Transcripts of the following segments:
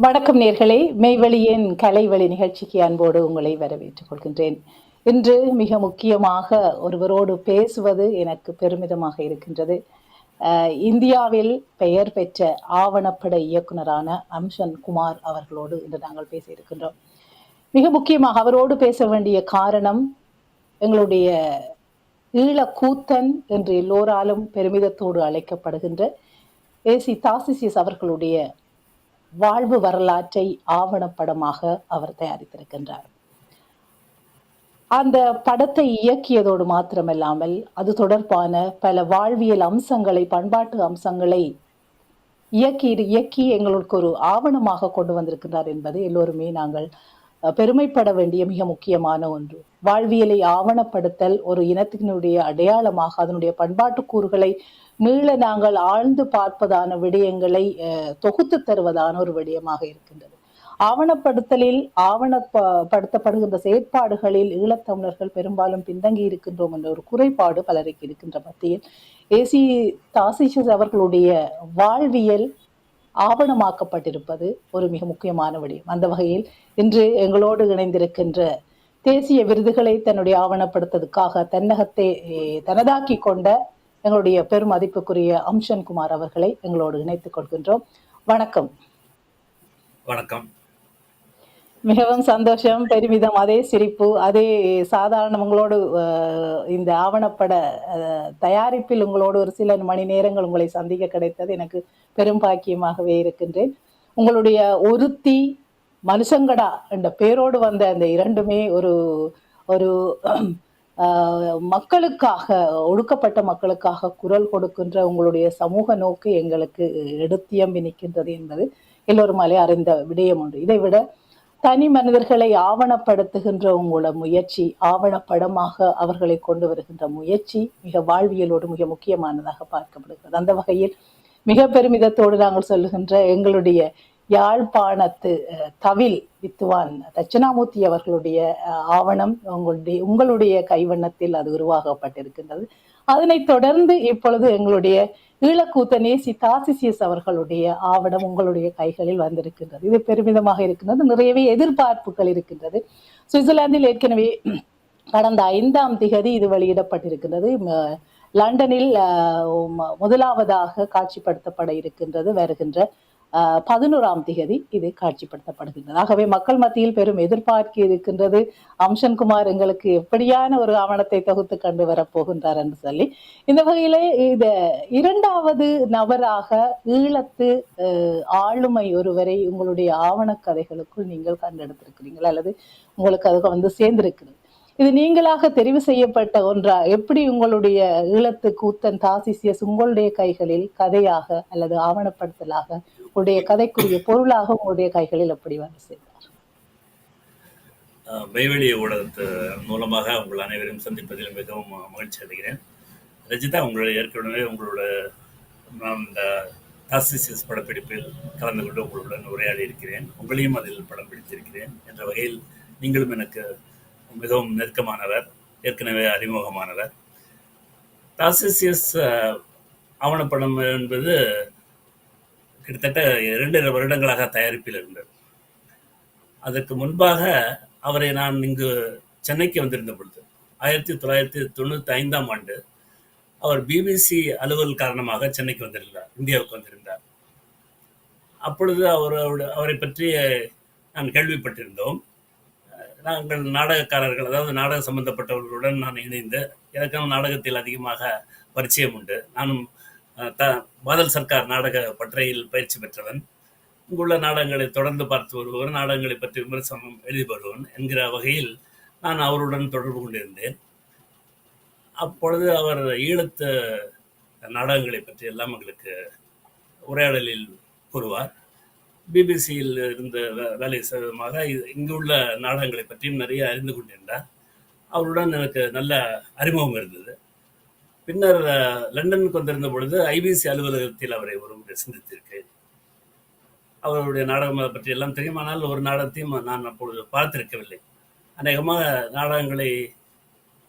வணக்கம் நேர்களே, மெய்வழியின் கலைவழி நிகழ்ச்சிக்கு அன்போடு உங்களை வரவேற்றுக் கொள்கின்றேன். இன்று மிக முக்கியமாக ஒருவரோடு பேசுவது எனக்கு பெருமிதமாக இருக்கின்றது. இந்தியாவில் பெயர் பெற்ற ஆவணப்பட இயக்குனரான அம்சன் குமார் அவர்களோடு இன்று நாங்கள் பேச இருக்கின்றோம். மிக முக்கியமாக அவரோடு பேச வேண்டிய காரணம், எங்களுடைய ஈழக்கூத்தன் என்று எல்லோராலும் பெருமிதத்தோடு அழைக்கப்படுகின்ற ஏசி தாசிசியஸ் அவர்களுடைய வாழ்வு வரலாற்றை ஆவணப்படமாக அவர் தயாரித்திருக்கின்றார். அந்த படத்தை இயக்கியதோடு மாத்திரமல்லாமல் அது தொடர்பான பல வாழ்வியல் அம்சங்களை, பண்பாட்டு அம்சங்களை இயக்கி எங்களுக்கு ஒரு ஆவணமாக கொண்டு வந்திருக்கின்றார் என்பது எல்லோருமே நாங்கள் பெருமைப்பட வேண்டிய மிக முக்கியமான ஒன்று. வாழ்வியலை ஆவணப்படுத்தல் ஒரு இனத்தினுடைய அடையாளமாக, அதனுடைய பண்பாட்டு கூறுகளை மீள நாங்கள் ஆழ்ந்து பார்ப்பதான விடயங்களை தொகுத்து தருவதான ஒரு விடயமாக இருக்கின்றது. ஆவணப்படுத்தலில் ஆவணப்படுத்தப்படுகின்ற செயற்பாடுகளில் ஈழத்தமிழர்கள் பெரும்பாலும் பின்தங்கி இருக்கின்றோம் என்ற ஒரு குறைபாடு பலருக்கு இருக்கின்ற மத்தியில் ஏசி தாசிசியஸ் அவர்களுடைய வாழ்வியல் ஆவணமாக்கப்பட்டிருப்பது ஒரு மிக முக்கியமான விடயம். அந்த வகையில் இன்று எங்களோடு இணைந்திருக்கின்ற தேசிய விருதுகளை தன்னுடைய ஆவணப்படுத்ததுக்காக தன்னகத்தை தனதாக்கி கொண்ட எங்களுடைய பெரும் மதிப்புக்குரிய அம்சன் குமார் அவர்களை எங்களோடு இணைத்துக் கொள்கின்றோம். வணக்கம். வணக்கம். மிகவும் சந்தோஷம், பெருமிதம், அதே சிரிப்பு, அதே சாதாரண உங்களோடு இந்த ஆவணப்பட தயாரிப்பில் உங்களோடு ஒரு சில மணி நேரங்கள் உங்களை சந்திக்க கிடைத்தது எனக்கு பெரும் பாக்கியமாகவே இருக்கின்றேன். உங்களுடைய ஒருத்தி மனுஷங்கடா என்ற பேரோடு வந்த அந்த இரண்டுமே ஒரு ஒரு மக்களுக்காக, ஒடுக்கப்பட்ட மக்களுக்காக குரல் கொடுக்கின்ற உங்களுடைய சமூக நோக்கு எங்களுக்கு எடுத்தியம்பி நிற்கின்றது என்பது எல்லோருமாலே அறிந்த விடயம் உண்டு. இதைவிட தனி மனிதர்களை ஆவணப்படுத்துகின்ற உங்களோட முயற்சி, ஆவணப்படமாக அவர்களை கொண்டு வருகின்ற முயற்சி மிக வாழ்வியலோடு மிக முக்கியமானதாக பார்க்கப்படுகிறது. அந்த வகையில் மிக பெருமிதத்தோடு நாங்கள் சொல்லுகின்ற எங்களுடைய யாழ்ப்பாணத்து தவில் வித்துவான் தட்சிணாமூர்த்தி அவர்களுடைய ஆவணம் உங்களுடைய கைவண்ணத்தில் அது உருவாக்கப்பட்டிருக்கின்றது. அதனைத் தொடர்ந்து இப்பொழுது எங்களுடைய ஈழக்கூத்தன் ஏசி தாசிசியஸ் அவர்களுடைய ஆவணம் உங்களுடைய கைகளில் வந்திருக்கின்றது. இது பெருமிதமாக இருக்கின்றது. நிறையவே எதிர்பார்ப்புகள் இருக்கின்றது. சுவிட்சர்லாந்தில் ஏற்கனவே கடந்த 5ஆம் திகதி இது வெளியிடப்பட்டிருக்கின்றது. லண்டனில் முதலாவதாக காட்சிப்படுத்தப்பட இருக்கின்றது. வருகின்ற 11ஆம் திகதி இது காட்சிப்படுத்தப்படுகின்றது. ஆகவே மக்கள் மத்தியில் பெரும் எதிர்பார்ப்பு இருக்கின்றது. அம்சன் குமார் எங்களுக்கு எப்படியான ஒரு ஆவணத்தை தொகுத்து கண்டு வரப்போகின்றார் என்று சொல்லி, இந்த வகையிலே இந்த 2வது நபராக ஈழத்து ஆளுமை ஒருவரை உங்களுடைய ஆவண கதைகளுக்குள் நீங்கள் கண்டெடுத்திருக்கிறீர்கள், அல்லது உங்களுக்கு அதுக்கு வந்து சேர்ந்திருக்கிறது. இது நீங்களாக தெரிவு செய்யப்பட்ட ஒன்றா? எப்படி உங்களுடைய ஈழத்து கூத்தன் தாசிசியஸ் உங்களுடைய கைகளில் கதையாக அல்லது ஆவணப்படுத்தலாக, உங்களுடைய கதைக்குரிய பொருளாக உங்களுடைய கைகளில் எப்படி வந்து சேர்ந்தார்? மெய்வெளி ஊடகத்து மூலமாக உங்கள் அனைவரையும் சந்திப்பதில் மிகவும் மகிழ்ச்சி அடைகிறேன். ரஜிதா, உங்களுடைய ஏற்கனவே நான் இந்த தாசிசியஸ் படப்பிடிப்பில் கலந்து கொண்டு உங்களுடன் உரையாடி இருக்கிறேன். உங்களையும் அதில் படம் பிடித்திருக்கிறேன் என்ற வகையில் நீங்களும் எனக்கு மிகவும் நெருக்கமானவர், ஏற்கனவே அறிமுகமானவர். தாசிசியஸ் ஆவணப்படம் என்பது கிட்டத்தட்ட 2 வருடங்களாக தயாரிப்பில் இருந்தது. அதற்கு முன்பாக அவரை நான் இங்கு சென்னைக்கு வந்திருந்த பொழுது 1995ஆம் ஆண்டு அவர் பிபிசி அலுவல் காரணமாக சென்னைக்கு வந்திருந்தார், இந்தியாவுக்கு வந்திருந்தார். அப்பொழுது அவரை பற்றி நான் கேள்விப்பட்டிருந்தோம். நாங்கள் நாடகக்காரர்கள், அதாவது நாடக சம்பந்தப்பட்டவர்களுடன் நான் இணைந்து எனக்கான நாடகத்தில் அதிகமாக பரிச்சயம் உண்டு. நானும் பாதல் சர்க்கார் நாடக பற்றையில் பயிற்சி பெற்றவன். இங்குள்ள நாடகங்களை தொடர்ந்து பார்த்து வருபவன், நாடகங்களை பற்றி விமர்சனம் எழுதி வருவன் என்கிற வகையில் நான் அவருடன் தொடர்பு கொண்டிருந்தேன். அப்பொழுது அவர் ஈழத்து நாடகங்களை பற்றி எல்லாம் எங்களுக்கு உரையாடலில் கூறுவார். பிபிசியில் இருந்த வேலை சமமாக இங்குள்ள நாடகங்களை பற்றியும் நிறைய அறிந்து கொண்டிருந்தார். அவருடன் எனக்கு நல்ல அறிமுகம் இருந்தது. பின்னர் லண்டனுக்கு வந்திருந்த பொழுது ஐபிசி அலுவலகத்தில் அவரை ஒரு முறை சந்தித்திருக்கிறேன். அவருடைய நாடகம் பற்றி எல்லாம் தெரியும், ஆனால் ஒரு நாடகத்தையும் நான் அப்பொழுது பார்த்திருக்கவில்லை. அநேகமாக நாடகங்களை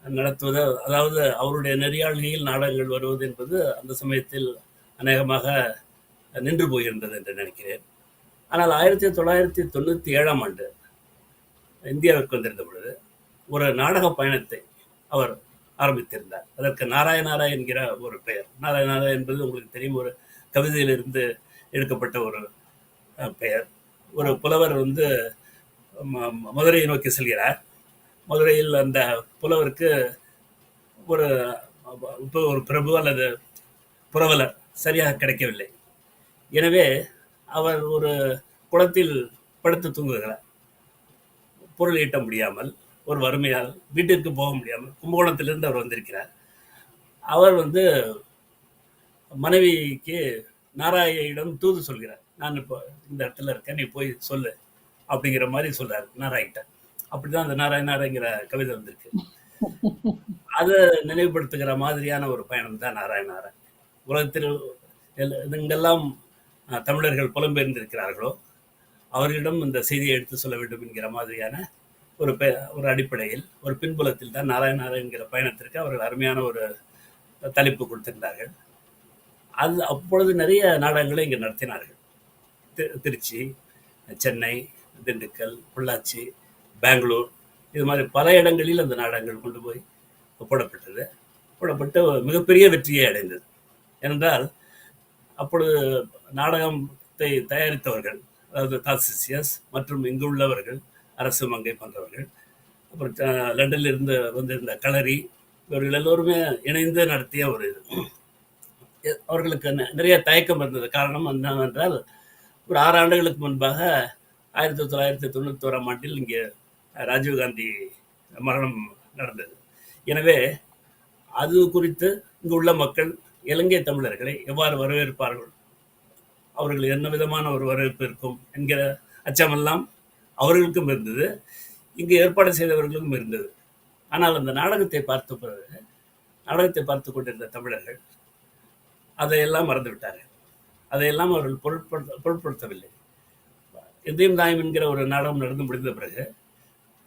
நடத்துவது, அதாவது அவருடைய நெறியாள்கையில் நாடகங்கள் வருவது என்பது அந்த சமயத்தில் அநேகமாக நின்று போகின்றது என்று நினைக்கிறேன். ஆனால் 1997ஆம் ஆண்டு இந்தியாவிற்கு வந்திருந்த பொழுது ஒரு நாடக பயணத்தை அவர் ஆரம்பித்திருந்தார். அதற்கு நாராயணாரா என்கிற ஒரு பெயர். நாராயணாரா என்பது உங்களுக்கு தெரியும், ஒரு கவிதையிலிருந்து எடுக்கப்பட்ட ஒரு பெயர். ஒரு புலவர் வந்து மதுரையை நோக்கி செல்கிறார். மதுரையில் அந்த புலவருக்கு ஒரு இப்போ ஒரு பிரபு அல்லது புரவலர் சரியாக கிடைக்கவில்லை. எனவே அவர் ஒரு குளத்தில் படுத்து தூங்குகிறார். பொருள் ஈட்ட முடியாமல், ஒரு வறுமையால் வீட்டிற்கு போக முடியாமல் கும்பகோணத்திலிருந்து அவர் வந்திருக்கிறார். அவர் வந்து மனைவிக்கு நாராயணிடம் தூது சொல்கிறார். நான் இப்போ இந்த இடத்துல இருக்கேன், நீ போய் சொல்லு அப்படிங்கிற மாதிரி சொல்றாரு நாராயணிட்ட. அப்படிதான் அந்த நாராயணாரங்கிற கவிதை வந்திருக்கு. அதை நினைவுபடுத்துகிற மாதிரியான ஒரு பயணம் தான் நாராயணாரன். உலகத்தில் எங்கெல்லாம் தமிழர்கள் புலம்பெயர்ந்திருக்கிறார்களோ அவர்களிடம் இந்த செய்தியை எடுத்து சொல்ல வேண்டும் என்கிற மாதிரியான ஒரு அடிப்படையில், ஒரு பின்புலத்தில் தான் நாராயணாரன் என்கிற பயணத்திற்கு அவர்கள் அருமையான ஒரு தலைப்பு கொடுத்திருந்தார்கள். அது அப்பொழுது நிறைய நாடகங்களை இங்கே நடத்தினார்கள். திருச்சி, சென்னை, திண்டுக்கல், பொள்ளாச்சி, பெங்களூர், இது மாதிரி பல இடங்களில் அந்த நாடகங்கள் கொண்டு போய் போடப்பட்டு மிகப்பெரிய வெற்றியை அடைந்தது. ஏனென்றால் அப்பொழுது நாடகத்தை தயாரித்தவர்கள், அதாவது தாசிசியஸ் மற்றும் இங்கு உள்ளவர்கள், அரசு மங்கை போன்றவர்கள், அப்புறம் லண்டனில் இருந்து வந்திருந்த களரி, இவர்கள் எல்லோருமே இணைந்து நடத்திய ஒரு இது. அவர்களுக்கு நிறைய தயக்கம் இருந்தது. காரணம் என்னவென்றால், ஒரு 6 ஆண்டுகளுக்கு முன்பாக 1991ஆம் ஆண்டில் இங்கே ராஜீவ்காந்தி மரணம் நடந்தது. எனவே அது குறித்து இங்கு உள்ள மக்கள் இலங்கை தமிழர்களை எவ்வாறு வரவேற்பார்கள், அவர்கள் என்ன விதமான ஒரு வரவேற்பு இருக்கும் என்கிற அச்சமெல்லாம் அவர்களுக்கும் இருந்தது, இங்கு ஏற்பாடு செய்தவர்களுக்கும் இருந்தது. ஆனால் அந்த நாடகத்தை பார்த்து கொண்டிருந்த தமிழர்கள் அதையெல்லாம் மறந்துவிட்டார்கள். அதையெல்லாம் அவர்கள் பொருட்படுத்தவில்லை. எதையும் தாயம் என்கிற ஒரு நாடகம் நடந்து முடிந்த பிறகு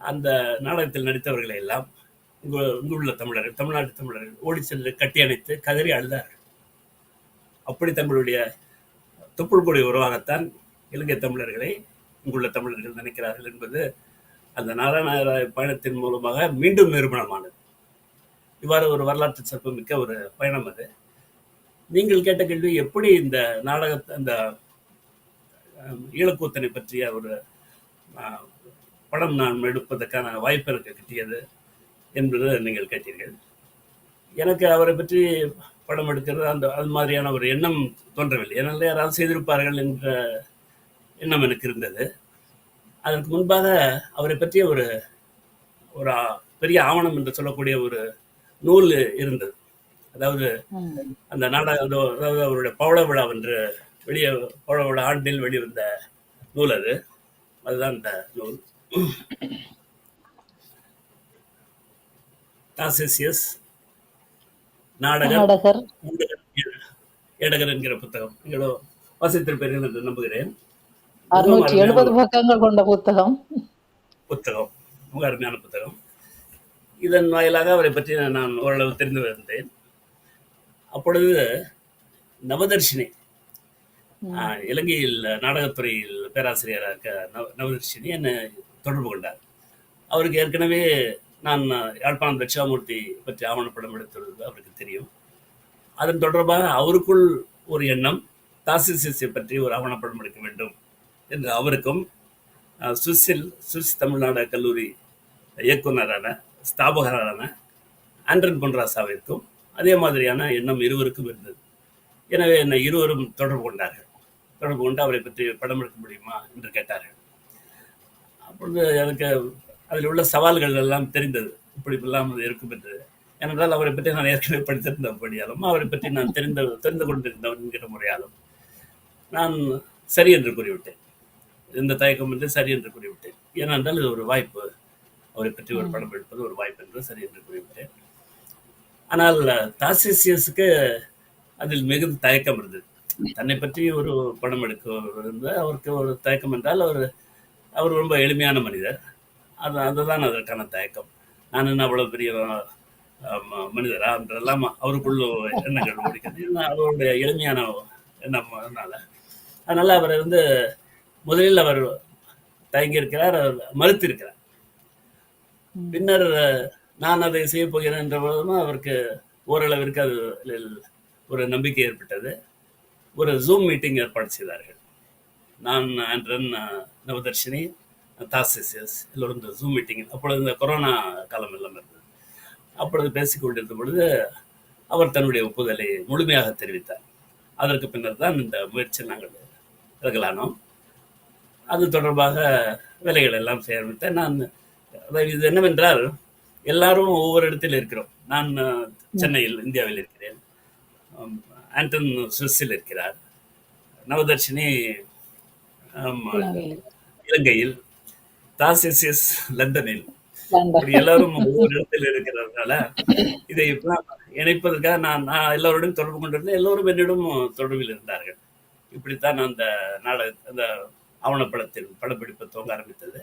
அந்த நாடகத்தில் நடித்தவர்களை எல்லாம் இங்குள்ள தமிழர்கள், தமிழ்நாட்டு தமிழர்கள் ஓடி சென்று கட்டி அணைத்து கதறி அழுதார்கள். அப்படி தங்களுடைய தொப்புள் கொடி உருவாகத்தான் இலங்கை தமிழர்களை இங்குள்ள தமிழர்கள் நினைக்கிறார்கள் என்பது அந்த நாராயண பயணத்தின் மூலமாக மீண்டும் நிரூபணமானது. இவ்வாறு ஒரு வரலாற்று சிறப்புமிக்க ஒரு பயணம் அது. நீங்கள் கேட்ட கேள்வி, எப்படி இந்த அந்த ஈழக்கூத்தனை பற்றிய ஒரு படம் நான் எடுப்பதற்கான வாய்ப்பு எனக்கு கிட்டியது என்பது நீங்கள் கேட்டீர்கள். எனக்கு அவரை பற்றி படம் எடுக்கிறது அது மாதிரியான ஒரு எண்ணம் தோன்றவில்லை. ஏனால் யாராவது செய்திருப்பார்கள் என்ற எண்ணம் எனக்கு இருந்தது. அதற்கு முன்பாக அவரை பற்றிய ஒரு பெரிய ஆவணம் என்று சொல்லக்கூடிய ஒரு நூல் இருந்தது. அதாவது அந்த நாடகம், அதாவது அவருடைய பவள விழா என்று பவள விழா ஆண்டில் வெளிவந்த நூல் அதுதான் இந்த நூல். தாசிசியஸ் நாடகர் ஏடகர் என்கிற புத்தகம் நீங்களோ வாசித்திருப்பீர்கள் என்று நம்புகிறேன். 670 பக்கங்கள் கொண்ட புத்தகம். மிக அருமையான புத்தகம். இதன் வாயிலாக அவரை பற்றி நான் ஓரளவு தெரிந்து வந்தேன். அப்பொழுது நவதர்ஷினி, இலங்கையில் நாடகத்துறையில் பேராசிரியராக இருக்க நவதர்ஷினி என்னை தொடர்பு கொண்டார். அவருக்கு ஏற்கனவே நான் யாழ்ப்பாணம் தட்சிணாமூர்த்தி பற்றி ஆவணப்படம் எடுத்துள்ளது அவருக்கு தெரியும். அதன் தொடர்பாக அவருக்குள் ஒரு எண்ணம், தாசிசியஸை பற்றி ஒரு ஆவணப்படம் எடுக்க வேண்டும் என்று அவருக்கும், சுவிஸ் தமிழ்நாடு கல்லூரி இயக்குநரான ஸ்தாபகரான ஆண்டன் பொன்ராசாவிற்கும் அதே மாதிரியான எண்ணம் இருவருக்கும் இருந்தது. எனவே என்னை இருவரும் தொடர்பு கொண்டு அவரை பற்றி படம் எடுக்க முடியுமா என்று கேட்டார்கள். அப்பொழுது எனக்கு அதில் உள்ள சவால்கள் எல்லாம் தெரிந்தது, இப்படியெல்லாம் அது இருக்கும் என்று. ஏனென்றால் அவரை பற்றி நான் ஏற்கனவே படித்திருந்தபடியாலும் அவரை பற்றி நான் தெரிந்து கொண்டிருந்தவன் என்கிற முறையாலும் நான் சரி என்று கூறிவிட்டேன். எந்த தயக்கம் என்று சரி என்று கூறிவிட்டேன். ஏனென்றால் இது ஒரு வாய்ப்பு, அவரை பற்றி ஒரு படம் எடுப்பது ஒரு வாய்ப்பு என்று சரி என்று கூறிவிட்டேன். ஆனால் தாசிசியஸுக்கு அதில் மிகுந்த தயக்கம் இருந்தது. தன்னை பற்றி ஒரு படம் எடுக்க அவருக்கு ஒரு தயக்கம் என்றால் அவர் ரொம்ப எளிமையான மனிதர். அதுதான் அதற்கான தயக்கம். நான் என்ன அவ்வளவு பெரிய மனிதரா என்றெல்லாம் அவருக்குள்ள எண்ணங்கள் ஓடிக்கிறது. அவருடைய எளிமையான எண்ணம் அதனால அவரை முதலில் அவர் தயங்கியிருக்கிறார், அவர் மறுத்திருக்கிறார். பின்னர் நான் அதை செய்ய போகிறேன் என்ற போதும் அவருக்கு ஓரளவிற்கு அதில் ஒரு நம்பிக்கை ஏற்பட்டது. ஒரு ஜூம் மீட்டிங் ஏற்பாடு செய்தார்கள். நான், ஆண்ட்ரன், நவதர்ஷினி, தாசிசியஸ் எல்லோரும் இந்த ஜூம் மீட்டிங், அப்பொழுது இந்த கொரோனா காலம் எல்லாம் இருந்தது. அப்பொழுது பேசிக்கொண்டிருந்த பொழுது அவர் தன்னுடைய ஒப்புதலை முழுமையாக தெரிவித்தார். அதற்கு பின்னர் தான் இந்த முயற்சி நாங்கள் இறங்கலானோம். அது தொடர்பாக வேலைகள் எல்லாம் செய்ய ஆரம்பித்தேன். நான் இது என்னவென்றால், எல்லாரும் ஒவ்வொரு இடத்தில் இருக்கிறோம். நான் சென்னையில், இந்தியாவில் இருக்கிறேன். ஆண்டன் சுவிஸில் இருக்கிறார். நவதர்ஷினி இலங்கையில், தாசிசியஸ் லண்டனில். இப்படி எல்லாரும் ஒவ்வொரு இடத்தில் இருக்கிறதுனால இதை இணைப்பதற்காக நான் எல்லோருடன் தொடர்பு கொண்டிருந்தேன். எல்லோரும் என்னிடம் தொடர்பில் இருந்தார்கள். இப்படித்தான் அந்த அந்த ஆவணப்படத்தில் படப்பிடிப்பு துவங்க ஆரம்பித்தது.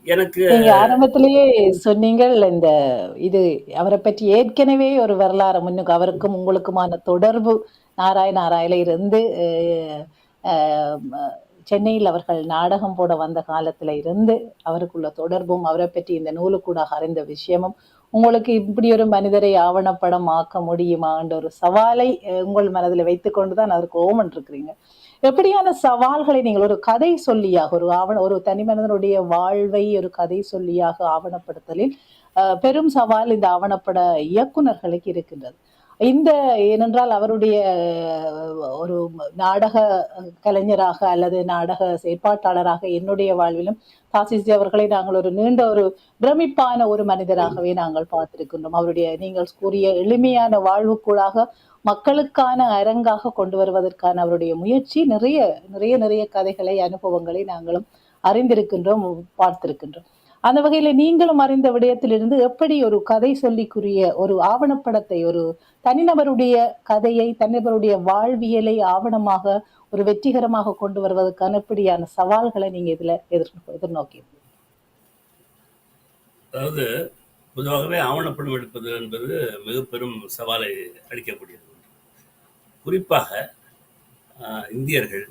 எனக்கு ஆரம்பத்திலேயே சொன்னீங்கள், இந்த இது அவரை பற்றி ஏற்கனவே ஒரு வரலாறு முன்னுக்கு அவருக்கும் உங்களுக்குமான தொடர்பு நாராயணாராயில இருந்து சென்னையில் அவர்கள் நாடகம் போட வந்த காலத்துல இருந்து அவருக்குள்ள தொடர்பும் அவரை பற்றி இந்த நூலுக்கூடாக அறிந்த விஷயமும் உங்களுக்கு இப்படி ஒரு மனிதரை ஆவணப்படம் ஆக்க முடியுமா என்ற ஒரு சவாலை உங்கள் மனதில் வைத்து கொண்டுதான் அதற்கு ஓமன் இருக்கிறீங்க. எப்படியான சவால்களை நீங்கள் ஒரு கதை சொல்லியாக ஒரு தனி மனிதனுடைய வாழ்வை ஒரு கதை சொல்லியாக ஆவணப்படுத்தலில் பெரும் சவால் இந்த ஆவணப்பட இயக்குனர்களுக்கு இருக்கின்றது. ஏனென்றால் அவருடைய ஒரு நாடக கலைஞராக அல்லது நாடக செயற்பாட்டாளராக என்னுடைய வாழ்விலும் தாசிசி அவர்களை நாங்கள் ஒரு நீண்ட ஒரு பிரமிப்பான ஒரு மனிதராகவே நாங்கள் பார்த்திருக்கின்றோம். அவருடைய நீங்கள் கூறிய எளிமையான வாழ்வுக்கூடாக மக்களுக்கான அரங்காக கொண்டு வருவதற்கான அவருடைய முயற்சி நிறைய நிறைய நிறைய கதைகளை, அனுபவங்களை நாங்களும் அறிந்திருக்கின்றோம், பார்த்திருக்கின்றோம். அந்த வகையில நீங்களும் அறிந்த விடயத்திலிருந்து எப்படி ஒரு கதை சொல்லிக்குரிய ஒரு ஆவணப்படத்தை, ஒரு தனிநபருடைய கதையை, தனிநபருடைய வாழ்வியலை ஆவணமாக ஒரு வெற்றிகரமாக கொண்டு வருவதற்கான எப்படியான சவால்களை நீங்க இதுல எதிர்நோக்கி? அதாவது பொதுவாகவே ஆவணப்படம் எடுப்பது என்பது மிக பெரும் சவாலை அளிக்கக்கூடியது. குறிப்பாக இந்தியர்கள்,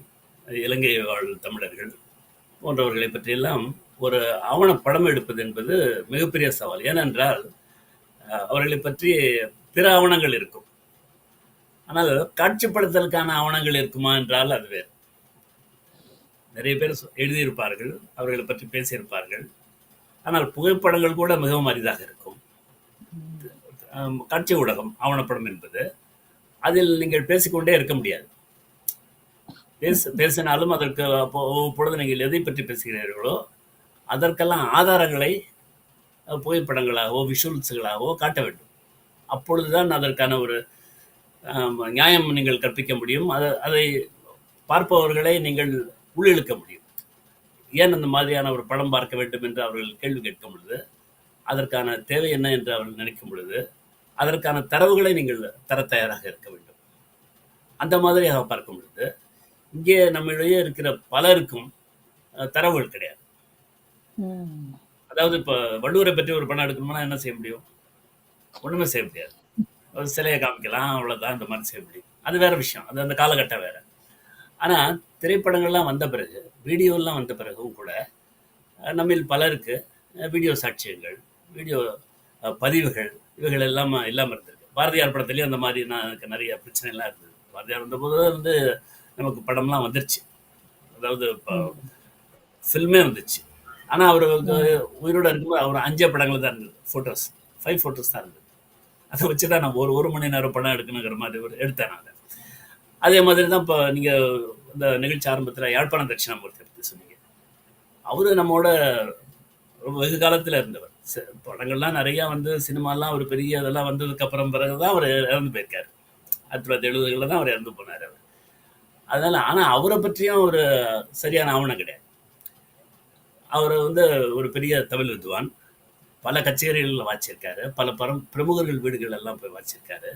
இலங்கை வாழ் தமிழர்கள் போன்றவர்களை பற்றியெல்லாம் ஒரு ஆவணப்படம் எடுப்பது என்பது மிகப்பெரிய சவால். ஏனென்றால் அவர்களை பற்றி பிற ஆவணங்கள் இருக்கும், ஆனால் காட்சிப்படுத்தலுக்கான ஆவணங்கள் இருக்குமா என்றால் அது வேறு. நிறைய பேர் எழுதியிருப்பார்கள், அவர்களை பற்றி பேசியிருப்பார்கள், ஆனால் புகைப்படங்கள் கூட மிகவும் அரிதாக இருக்கும். காட்சி ஊடகம் ஆவணப்படம் என்பது, அதில் நீங்கள் பேசிக்கொண்டே இருக்க முடியாது. பேசினாலும் அதற்கு பொழுது நீங்கள் எதை பற்றி பேசுகிறீர்களோ அதற்கெல்லாம் ஆதாரங்களை புகைப்படங்களாகவோ விஷுவல்ஸுகளாகவோ காட்ட வேண்டும். அப்பொழுதுதான் அதற்கான ஒரு நியாயம் நீங்கள் கற்பிக்க முடியும். அதை பார்ப்பவர்களை நீங்கள் உள்ளிழுக்க முடியும். ஏன் அந்த மாதிரியான ஒரு படம் பார்க்க வேண்டும் என்று அவர்கள் கேள்வி கேட்கும் பொழுது, அதற்கான தேவை என்ன என்று அவர்கள் நினைக்கும் பொழுது, அதற்கான தரவுகளை நீங்கள் தர தயாராக இருக்க வேண்டும். அந்த மாதிரியாக பார்க்கும் பொழுது, இங்கே நம்மிடையே இருக்கிற பலருக்கும் தரவுகள் கிடையாது. அதாவது இப்ப வள்ளுவரை பற்றி ஒரு படம் எடுக்கணும்னா என்ன செய்ய முடியும்? ஒண்ணுமே செய்ய முடியாது. ஒரு சிலையை காமிக்கலாம், அவ்வளவுதான். இந்த மாதிரி செய்ய முடியும். அது வேற விஷயம், அது அந்த காலகட்டம் வேற. ஆனா திரைப்படங்கள்லாம் வந்த பிறகு, வீடியோலாம் வந்த பிறகும் கூட நம்மில் பலருக்கு வீடியோ சாட்சியங்கள், வீடியோ பதிவுகள் இவைகள் எல்லாம் இல்லாமல் இருந்திருக்கு. பாரதியார் படத்துலேயும் அந்த மாதிரி எனக்கு நிறைய பிரச்சனை எல்லாம் இருந்தது. பாரதியார் வந்தபோது நமக்கு படம்லாம் வந்துருச்சு, அதாவது இப்போ ஃபில்மே வந்துச்சு. ஆனால் அவர் உயிரோடு இருக்கும்போது அவர் 5 படங்கள் தான் இருந்தது, ஃபோட்டோஸ் 5 ஃபோட்டோஸ் தான் இருந்தது. அதை வச்சு தான் நான் ஒரு மணி நேரம் படம் எடுக்கணுங்கிற மாதிரி எடுத்தேன் நான். அதே மாதிரி தான் இப்போ நீங்கள் இந்த நிகழ்ச்சி ஆரம்பத்தில் யாழ்ப்பாணம் தட்சிணாமூர்த்தி பற்றி சொன்னீங்க. அவரு நம்மோட வெகு காலத்தில் இருந்தவர். படங்கள்லாம் நிறையா சினிமாலாம் ஒரு பெரிய இதெல்லாம் வந்ததுக்கு அப்புறம் பிறகுதான் அவர் இறந்து போயிருக்காரு. 1970களில் தான் அவர் இறந்து போனார் அவர். அதனால ஆனால் அவரை பற்றியும் ஒரு சரியான ஆவணம் கிடையாது. அவர் ஒரு பெரிய தமிழ் வித்வான், பல கச்சேரிகளில் வாச்சிருக்காரு, பல பிரமுகர்கள் வீடுகள் எல்லாம் போய் வாச்சிருக்காரு.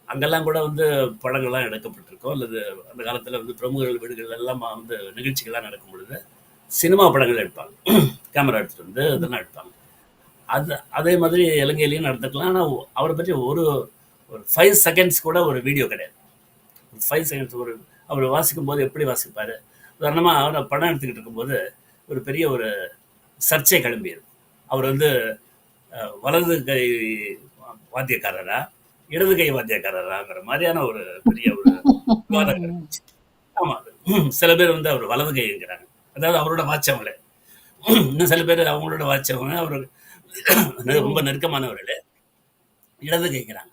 அங்கெல்லாம் கூட படங்கள்லாம் எடுக்கப்பட்டிருக்கோம். அல்லது அந்த காலத்தில் பிரமுகர்கள் வீடுகள் எல்லாம் நிகழ்ச்சிகள்லாம் நடக்கும் பொழுது சினிமா படங்கள் எடுப்பாங்க, கேமரா எடுத்துகிட்டு இதெல்லாம் எடுப்பாங்க. அதே மாதிரி இலங்கையிலையும் நடந்துக்கலாம். ஆனால் அவரை பற்றி ஒரு 5 செகண்ட்ஸ் கூட ஒரு வீடியோ கிடையாது. 5 செகண்ட்ஸ் அவர் வாசிக்கும் போது எப்படி வாசிப்பார், உதாரணமாக அவரை படம் எடுத்துக்கிட்டு இருக்கும்போது ஒரு பெரிய ஒரு சர்ச்சை கிளம்பியது. அவர் வந்து வலது கை வாத்தியக்காரரா இடது கை வாத்தியக்காரராங்கிற மாதிரியான ஒரு பெரிய ஒரு விவாதம் இருந்துச்சு. ஆமா. சில பேர் வந்து அவர் வலது கைங்கிறாங்க, அதாவது அவரோட வாட்சவங்களே. இன்னும் சில பேர் அவங்களோட வாட்சவங்க அவர் ரொம்ப நெருக்கமானவர்களே இடது கைங்கிறாங்க.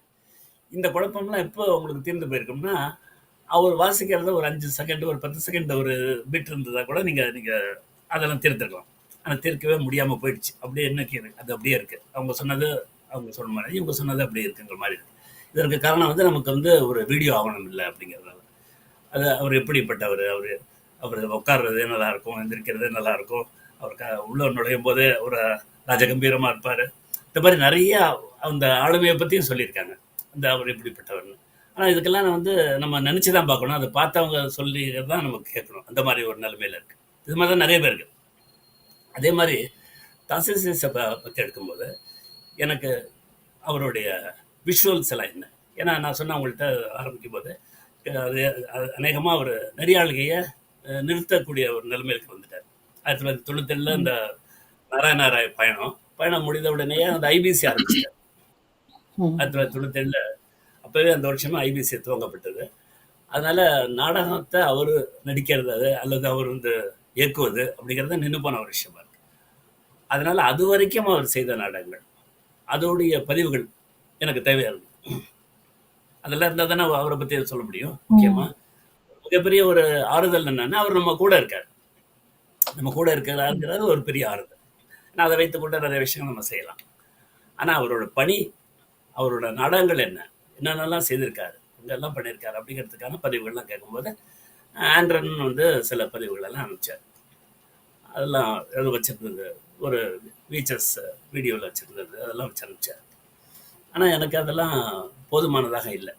இந்த குழப்பம்லாம் எப்போ உங்களுக்கு தீர்ந்து போயிருக்கும்னா, அவர் வாசிக்கிறத ஒரு 5 செகண்ட், ஒரு 10 செகண்ட் ஒரு பிட் இருந்ததா கூட நீங்க நீங்க அதெல்லாம் தீர்த்துக்கலாம். ஆனா தீர்க்கவே முடியாம போயிடுச்சு. அப்படியே இன்னைக்கு அது அப்படியே இருக்கு. அவங்க சொன்னது அவங்க சொன்ன மாதிரி, இவங்க சொன்னது அப்படியே இருக்குங்கிற மாதிரி இருக்கு. இதற்கு காரணம் வந்து நமக்கு வந்து ஒரு வீடியோ ஆவணம் இல்லை அப்படிங்கிறதுனால. அது அவர் எப்படிப்பட்டவர், அவர் அவர் உட்கார்றது நல்லா இருக்கும், எந்திரிக்கிறது நல்லா இருக்கும், அவர் உள்ள நுழையும் போதே ஒரு ராஜகம்பீரமா இருப்பாரு. இந்த மாதிரி நிறைய அந்த ஆளுமையை பத்தியும் சொல்லியிருக்காங்க, அந்த அவர் எப்படிப்பட்டவர்னு. ஆனா இதுக்கெல்லாம் வந்து நம்ம நினைச்சுதான் பார்க்கணும், அதை பார்த்தவங்க சொல்லி தான் நமக்கு கேட்கணும். அந்த மாதிரி ஒரு நிலைமையில இருக்கு. இது மாதிரி தான் நிறைய பேர் இருக்கு. அதே மாதிரி தாசிசை பற்றி எடுக்கும்போது எனக்கு அவருடைய விஷுவல்ஸ் எல்லாம் என்ன, ஏன்னா நான் சொன்ன அவங்கள்ட்ட ஆரம்பிக்கும் போது அது அநேகமாக ஒரு நெறியாளுகையை நிறுத்தக்கூடிய ஒரு நிலைமைக்கு வந்துட்டார். 1997 இந்த நாராயணராய் பயணம் முடிந்த உடனேயே அந்த ஐபிசி ஆரம்பிச்சிட்டார். 1997 அப்பவே அந்த வருஷமா ஐபிசி துவங்கப்பட்டது. அதனால நாடகத்தை அவர் நடிக்கிறது அல்லது அவர் வந்து இயக்குவது அப்படிங்கிறத நின்று போன ஒரு விஷயமா இருக்கு. அதனால அது வரைக்கும் அவர் செய்த நாடகங்கள், அதோடைய பதிவுகள் எனக்கு தேவையா இருக்கு. அதெல்லாம் இருந்தால் தானே அவரை பற்றி சொல்ல முடியும். முக்கியமா மிகப்பெரிய ஒரு ஆறுதல் என்னன்னா, அவர் நம்ம கூட இருக்காரு. நம்ம கூட இருக்கிறாருங்கிறது ஒரு பெரிய ஆறுதல். நான் அதை வைத்துக்கொண்டு நிறைய விஷயங்கள் நம்ம செய்யலாம். ஆனா அவரோட பணி, அவரோட நாடகங்கள் என்னென்னலாம் செய்திருக்காரு, இங்கெல்லாம் பண்ணியிருக்காரு அப்படிங்கிறதுக்கான பதிவுகள்லாம் கேட்கும்போது ஆண்ட்ரன் வந்து சில பதிவுகள் எல்லாம் அனுப்பிச்சார். அதெல்லாம் எது வச்சிருந்தது, ஒரு வீச்சஸ் வீடியோவில் வச்சிருந்தது, அதெல்லாம் வச்சு அனுப்பிச்சார். ஆனால் எனக்கு அதெல்லாம் போதுமானதாக இல்லை.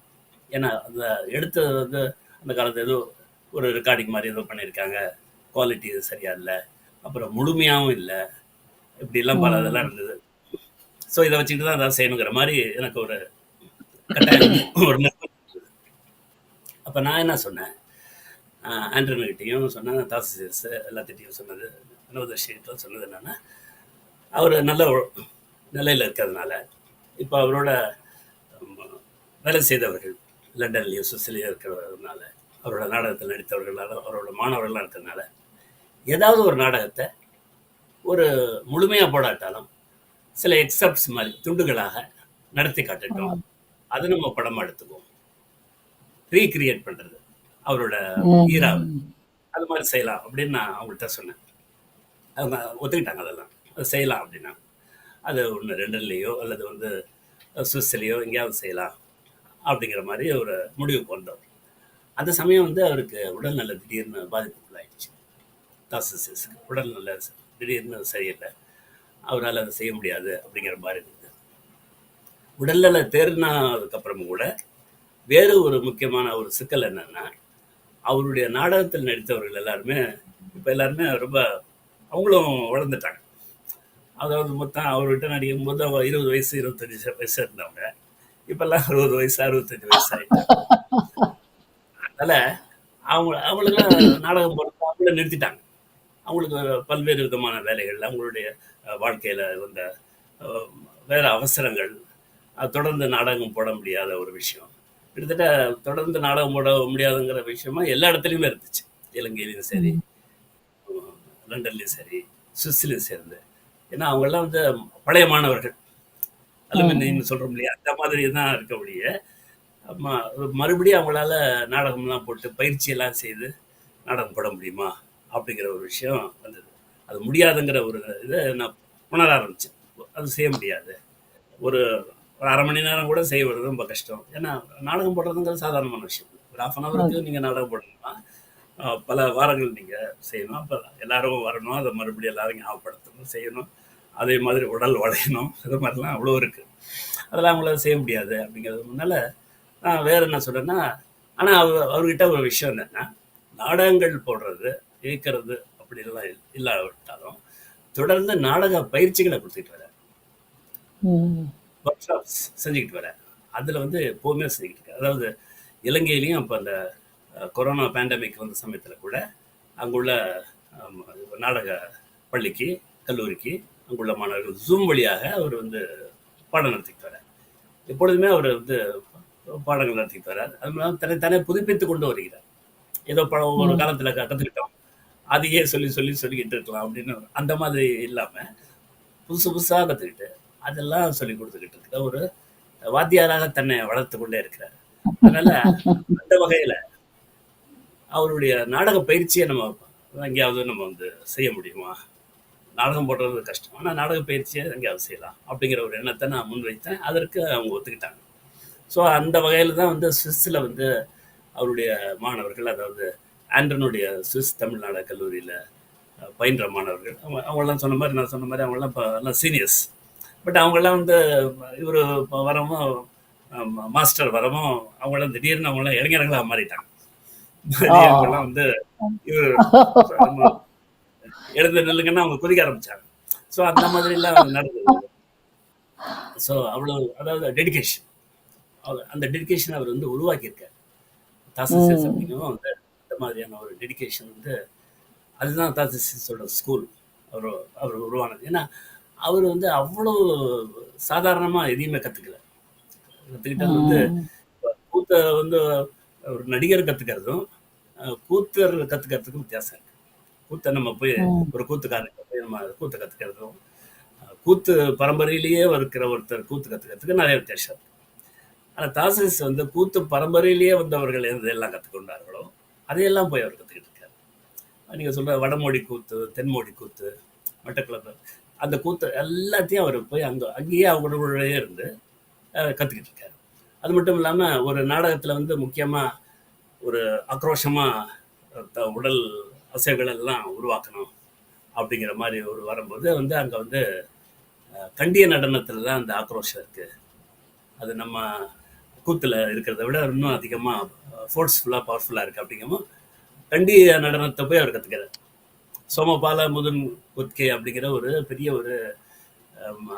ஏன்னா அந்த எடுத்தது வந்து அந்த காலத்து ஏதோ ஒரு ரெக்கார்டிங் மாதிரி ஏதோ பண்ணியிருக்காங்க, குவாலிட்டி இது சரியா இல்லை, அப்புறம் முழுமையாகவும் இல்லை, இப்படிலாம் பல இதெல்லாம் இருந்தது. ஸோ இதை வச்சுக்கிட்டு தான் ஏதாவது செய்யணுங்கிற மாதிரி எனக்கு ஒரு கட்டாயம், ஒரு நிர்பந்தம். அப்போ நான் என்ன சொன்னேன், ஆண்ட்ரன்கிட்டையும் சொன்னேன், தாசிஸ் எல்லாத்திட்டையும் சொன்னது, வினோதர்ஷிகிட்டும் சொன்னது என்னென்னா, அவர் நல்ல நிலையில் இருக்கிறதுனால, இப்போ அவரோட வேலை செய்தவர்கள் லண்டன்லேயும் சுவிஸ்லேயும் இருக்கிறதுனால, அவரோட நாடகத்தில் நடித்தவர்களால், அவரோட மாணவர்களாக இருக்கிறதுனால, ஏதாவது ஒரு நாடகத்தை ஒரு முழுமையாக போடாட்டாலும் சில எக்ஸப்ட்ஸ் மாதிரி துண்டுகளாக நடத்தி காட்டுட்டோம், அது நம்ம படமாக எடுத்துக்குவோம். ரீக்ரியேட் பண்ணுறது அவரோட ஈராவை அது மாதிரி செய்யலாம் அப்படின்னு நான் அவங்கள்ட்ட சொன்னேன். அவங்க ஒத்துக்கிட்டாங்க, அதெல்லாம் அது செய்யலாம் அப்படின்னா. அது ஒன்று லண்டன்லேயோ அல்லது வந்து சுவிஸ்லேயோ எங்கேயாவது செய்யலாம் அப்படிங்கிற மாதிரி ஒரு முடிவுக்கு வந்தோம். அந்த சமயம் வந்து அவருக்கு உடல்நல திடீர்னு பாதிப்புக்குள்ளாயிடுச்சு. தாசிஸுக்கு உடல்நல திடீர்னு சரியில்லை, அவரால் அதை செய்ய முடியாது அப்படிங்கிற மாதிரி இருந்தது. உடல்நல தேர்னதுக்கப்புறமும் கூட வேறு ஒரு முக்கியமான ஒரு சிக்கல் என்னன்னா, அவருடைய நாடகத்தில் நடித்தவர்கள் எல்லாருமே இப்போ எல்லாருமே ரொம்ப அவங்களும் வளர்ந்துட்டாங்க. அதாவது மொத்தம் அவர்கிட்ட நடிக்கும் போது அவங்க 20 வயசு 25 வயசு இருந்தவங்க இப்பெல்லாம் 60 வயசு 65 வயசு ஆயிட்டாங்க. அதனால அவங்களுக்குலாம் நாடகம் போடுறது அவங்கள நிறுத்திட்டாங்க. அவங்களுக்கு பல்வேறு விதமான வேலைகள், அவங்களுடைய வாழ்க்கையில வந்த வேற அவசரங்கள், தொடர்ந்து நாடகம் போட முடியாத ஒரு விஷயம், கிட்டத்தட்ட தொடர்ந்து நாடகம் போட முடியாதுங்கிற விஷயமா எல்லா இடத்துலையுமே இருந்துச்சு. இலங்கையிலையும் சரி, லண்டன்லையும் சரி, சுவிஸ்லையும் சேர்ந்து. ஏன்னா அவங்கெல்லாம் வந்து பழைய மாணவர்கள், அலுமினின்னு சொல்றோம் இல்லையா, அந்த மாதிரி தான் இருக்கக்கூடிய மறுபடியும் அவங்களால நாடகம்லாம் போட்டு பயிற்சியெல்லாம் செய்து நாடகம் போட முடியுமா அப்படிங்கிற ஒரு விஷயம் வந்தது. அது முடியாதுங்கிற ஒரு இதை நான் உணர ஆரம்பித்தேன். அது செய்ய முடியாது, ஒரு 1/2 மணி நேரம் கூட செய்வது ரொம்ப கஷ்டம். ஏன்னா நாடகம் போடுறதுங்கிறது சாதாரணமான விஷயம். ஒரு 1/2 ஹவருக்கு நீங்கள் நாடகம் போடணும்னா பல வாரங்கள் நீங்கள் செய்யணும். அப்போ எல்லாரும் வரணும், அதை மறுபடியும் எல்லாரும் ஞாபகப்படுத்தணும், செய்யணும், அதே மாதிரி உடல் வளையணும், இது மாதிரிலாம் அவ்வளோ இருக்குது. அதெல்லாம் அவங்களால செய்ய முடியாது அப்படிங்கிறது முன்னால் நான் வேறு என்ன சொல்கிறேன்னா, ஆனால் அவர்கிட்ட ஒரு விஷயம் என்னென்னா, நாடகங்கள் போடுறது இயக்கிறது அப்படிலாம் இல்லாவிட்டாலும் தொடர்ந்து நாடக பயிற்சிகளை கொடுத்துட்டு வர, ஒர்க் ஷாப்ஸ் செஞ்சுக்கிட்டு வர, அதில் வந்து எப்போவுமே செஞ்சுக்கிட்டு இருக்க. அதாவது இலங்கையிலையும் அப்போ அந்த கொரோனா பேண்டமிக் வந்த சமயத்தில் கூட அங்குள்ள ஆம், நாடக பள்ளிக்கு, கல்லூரிக்கு அங்குள்ள மாணவர்கள் ஜூம் வழியாக அவர் வந்து பாடம் நடத்திட்டு வரார். எப்பொழுதுமே அவர் வந்து பாடங்கள் நடத்திட்டு வரார். அது மூலம் தன்னை தானே புதுப்பித்துக் கொண்டு வருகிறார். ஏதோ ஒரு ம். காலத்துல கத்துக்கிட்டோம், அதையே சொல்லி சொல்லி சொல்லிக்கிட்டு இருக்கலாம் அப்படின்னு அந்த மாதிரி இல்லாம புதுசு புதுசா கத்துக்கிட்டு அதெல்லாம் சொல்லி கொடுத்துக்கிட்டு இருக்க ஒரு வாத்தியாராக தன்னை வளர்த்து கொண்டே இருக்கிறார். அதனால அந்த வகையில அவருடைய நாடக பயிற்சியை நம்ம எங்கேயாவது நம்ம வந்து செய்ய முடியுமா? நாடகம் போடுறது கஷ்டம். ஆனா நாடக பயிற்சியை எங்கேயாவது செய்யலாம் அப்படிங்கிற ஒரு எண்ணத்தை நான் முன்வைத்தேன். அதற்கு அவங்க ஒத்துக்கிட்டாங்க. ஸோ அந்த வகையில தான் வந்து சுவிஸ்ல வந்து அவருடைய மாணவர்கள், அதாவது ஆண்டனுடைய சுவிஸ் தமிழ் நாடக கல்லூரியில பயின்ற மாணவர்கள், அவங்கெல்லாம் சொன்ன மாதிரி நான் சொன்ன மாதிரி அவங்கெல்லாம் இப்போ எல்லாம் சீனியர்ஸ். பட் அவங்கெல்லாம் வந்து இவர் வரவும் மாஸ்டர் வரவும் அவங்களாம் திடீர்னு அவங்களாம் இளைஞர்களாக மாறிட்டாங்க. ஆ. அவங்கெல்லாம் வந்து இவர் எழுந்து நில்லுங்கன்னா அவங்க குதிக்க ஆரம்பிச்சாங்க. ஸோ அந்த மாதிரிலாம் நடந்தது. ஸோ அவ்வளோ, அதாவது டெடிகேஷன், அந்த டெடிகேஷன் அவர் வந்து உருவாக்கியிருக்கார். தாசசியஸ் ம். அப்படிங்கிறவங்க வந்து இந்த மாதிரியான ஒரு டெடிகேஷன் வந்து அதுதான் தாசசியஸோட ஸ்கூல் அவர் அவர் உருவானது. ஏன்னா அவர் வந்து அவ்வளோ சாதாரணமா எதையுமே கத்துக்கல. கத்துக்கிட்டது வந்து ம். கூத்த வந்து ஒரு நடிகர் கத்துக்கிறதும் கூத்தர் கத்துக்கிறதுக்கும் வித்தியாசம் இருக்கு. கூத்த நம்ம போய் ம். ஒரு கூத்துக்காரங்க போய் நம்ம கூத்த கத்துக்கிறதும் கூத்து பரம்பரையிலேயே இருக்கிற ஒருத்தர் கூத்து கத்துக்கிறதுக்கு நிறைய வித்தியாசம் இருக்கு. ஆனா தாசிஸ் வந்து கூத்து பரம்பரையிலேயே வந்தவர்கள் எல்லாம் கத்துக்கொண்டார்களோ அதையெல்லாம் போய் அவர் கத்துக்கிட்டு இருக்காரு. நீங்க சொல்ற வடமொழி கூத்து, தென்மொழி கூத்து, மட்டக்களப்பு, அந்த கூத்து எல்லாத்தையும் அவர் போய் அங்கேயே அவங்களுடைய இருந்து கத்துக்கிட்டு இருக்காரு. அது மட்டும் இல்லாம ஒரு நாடகத்துல வந்து முக்கியமா ஒரு ஆக்ரோஷமா உடல் அசைவுகள் எல்லாம் உருவாக்கணும் அப்படிங்கிற மாதிரி ஒரு வரும்போது வந்து அங்க வந்து கண்டிய நடனத்துல தான் அந்த ஆக்ரோஷம் இருக்கு. அது நம்ம கூத்துல இருக்கிறத விட இன்னும் அதிகமா ஃபோர்ஸ்ஃபுல்லா பவர்ஃபுல்லா இருக்கு அப்படிங்கவும் கண்டிய நடனத்தை போய் அவர் கத்துக்கிறார். சோமபால முதன் கொத்கே அப்படிங்கிற ஒரு பெரிய ஒரு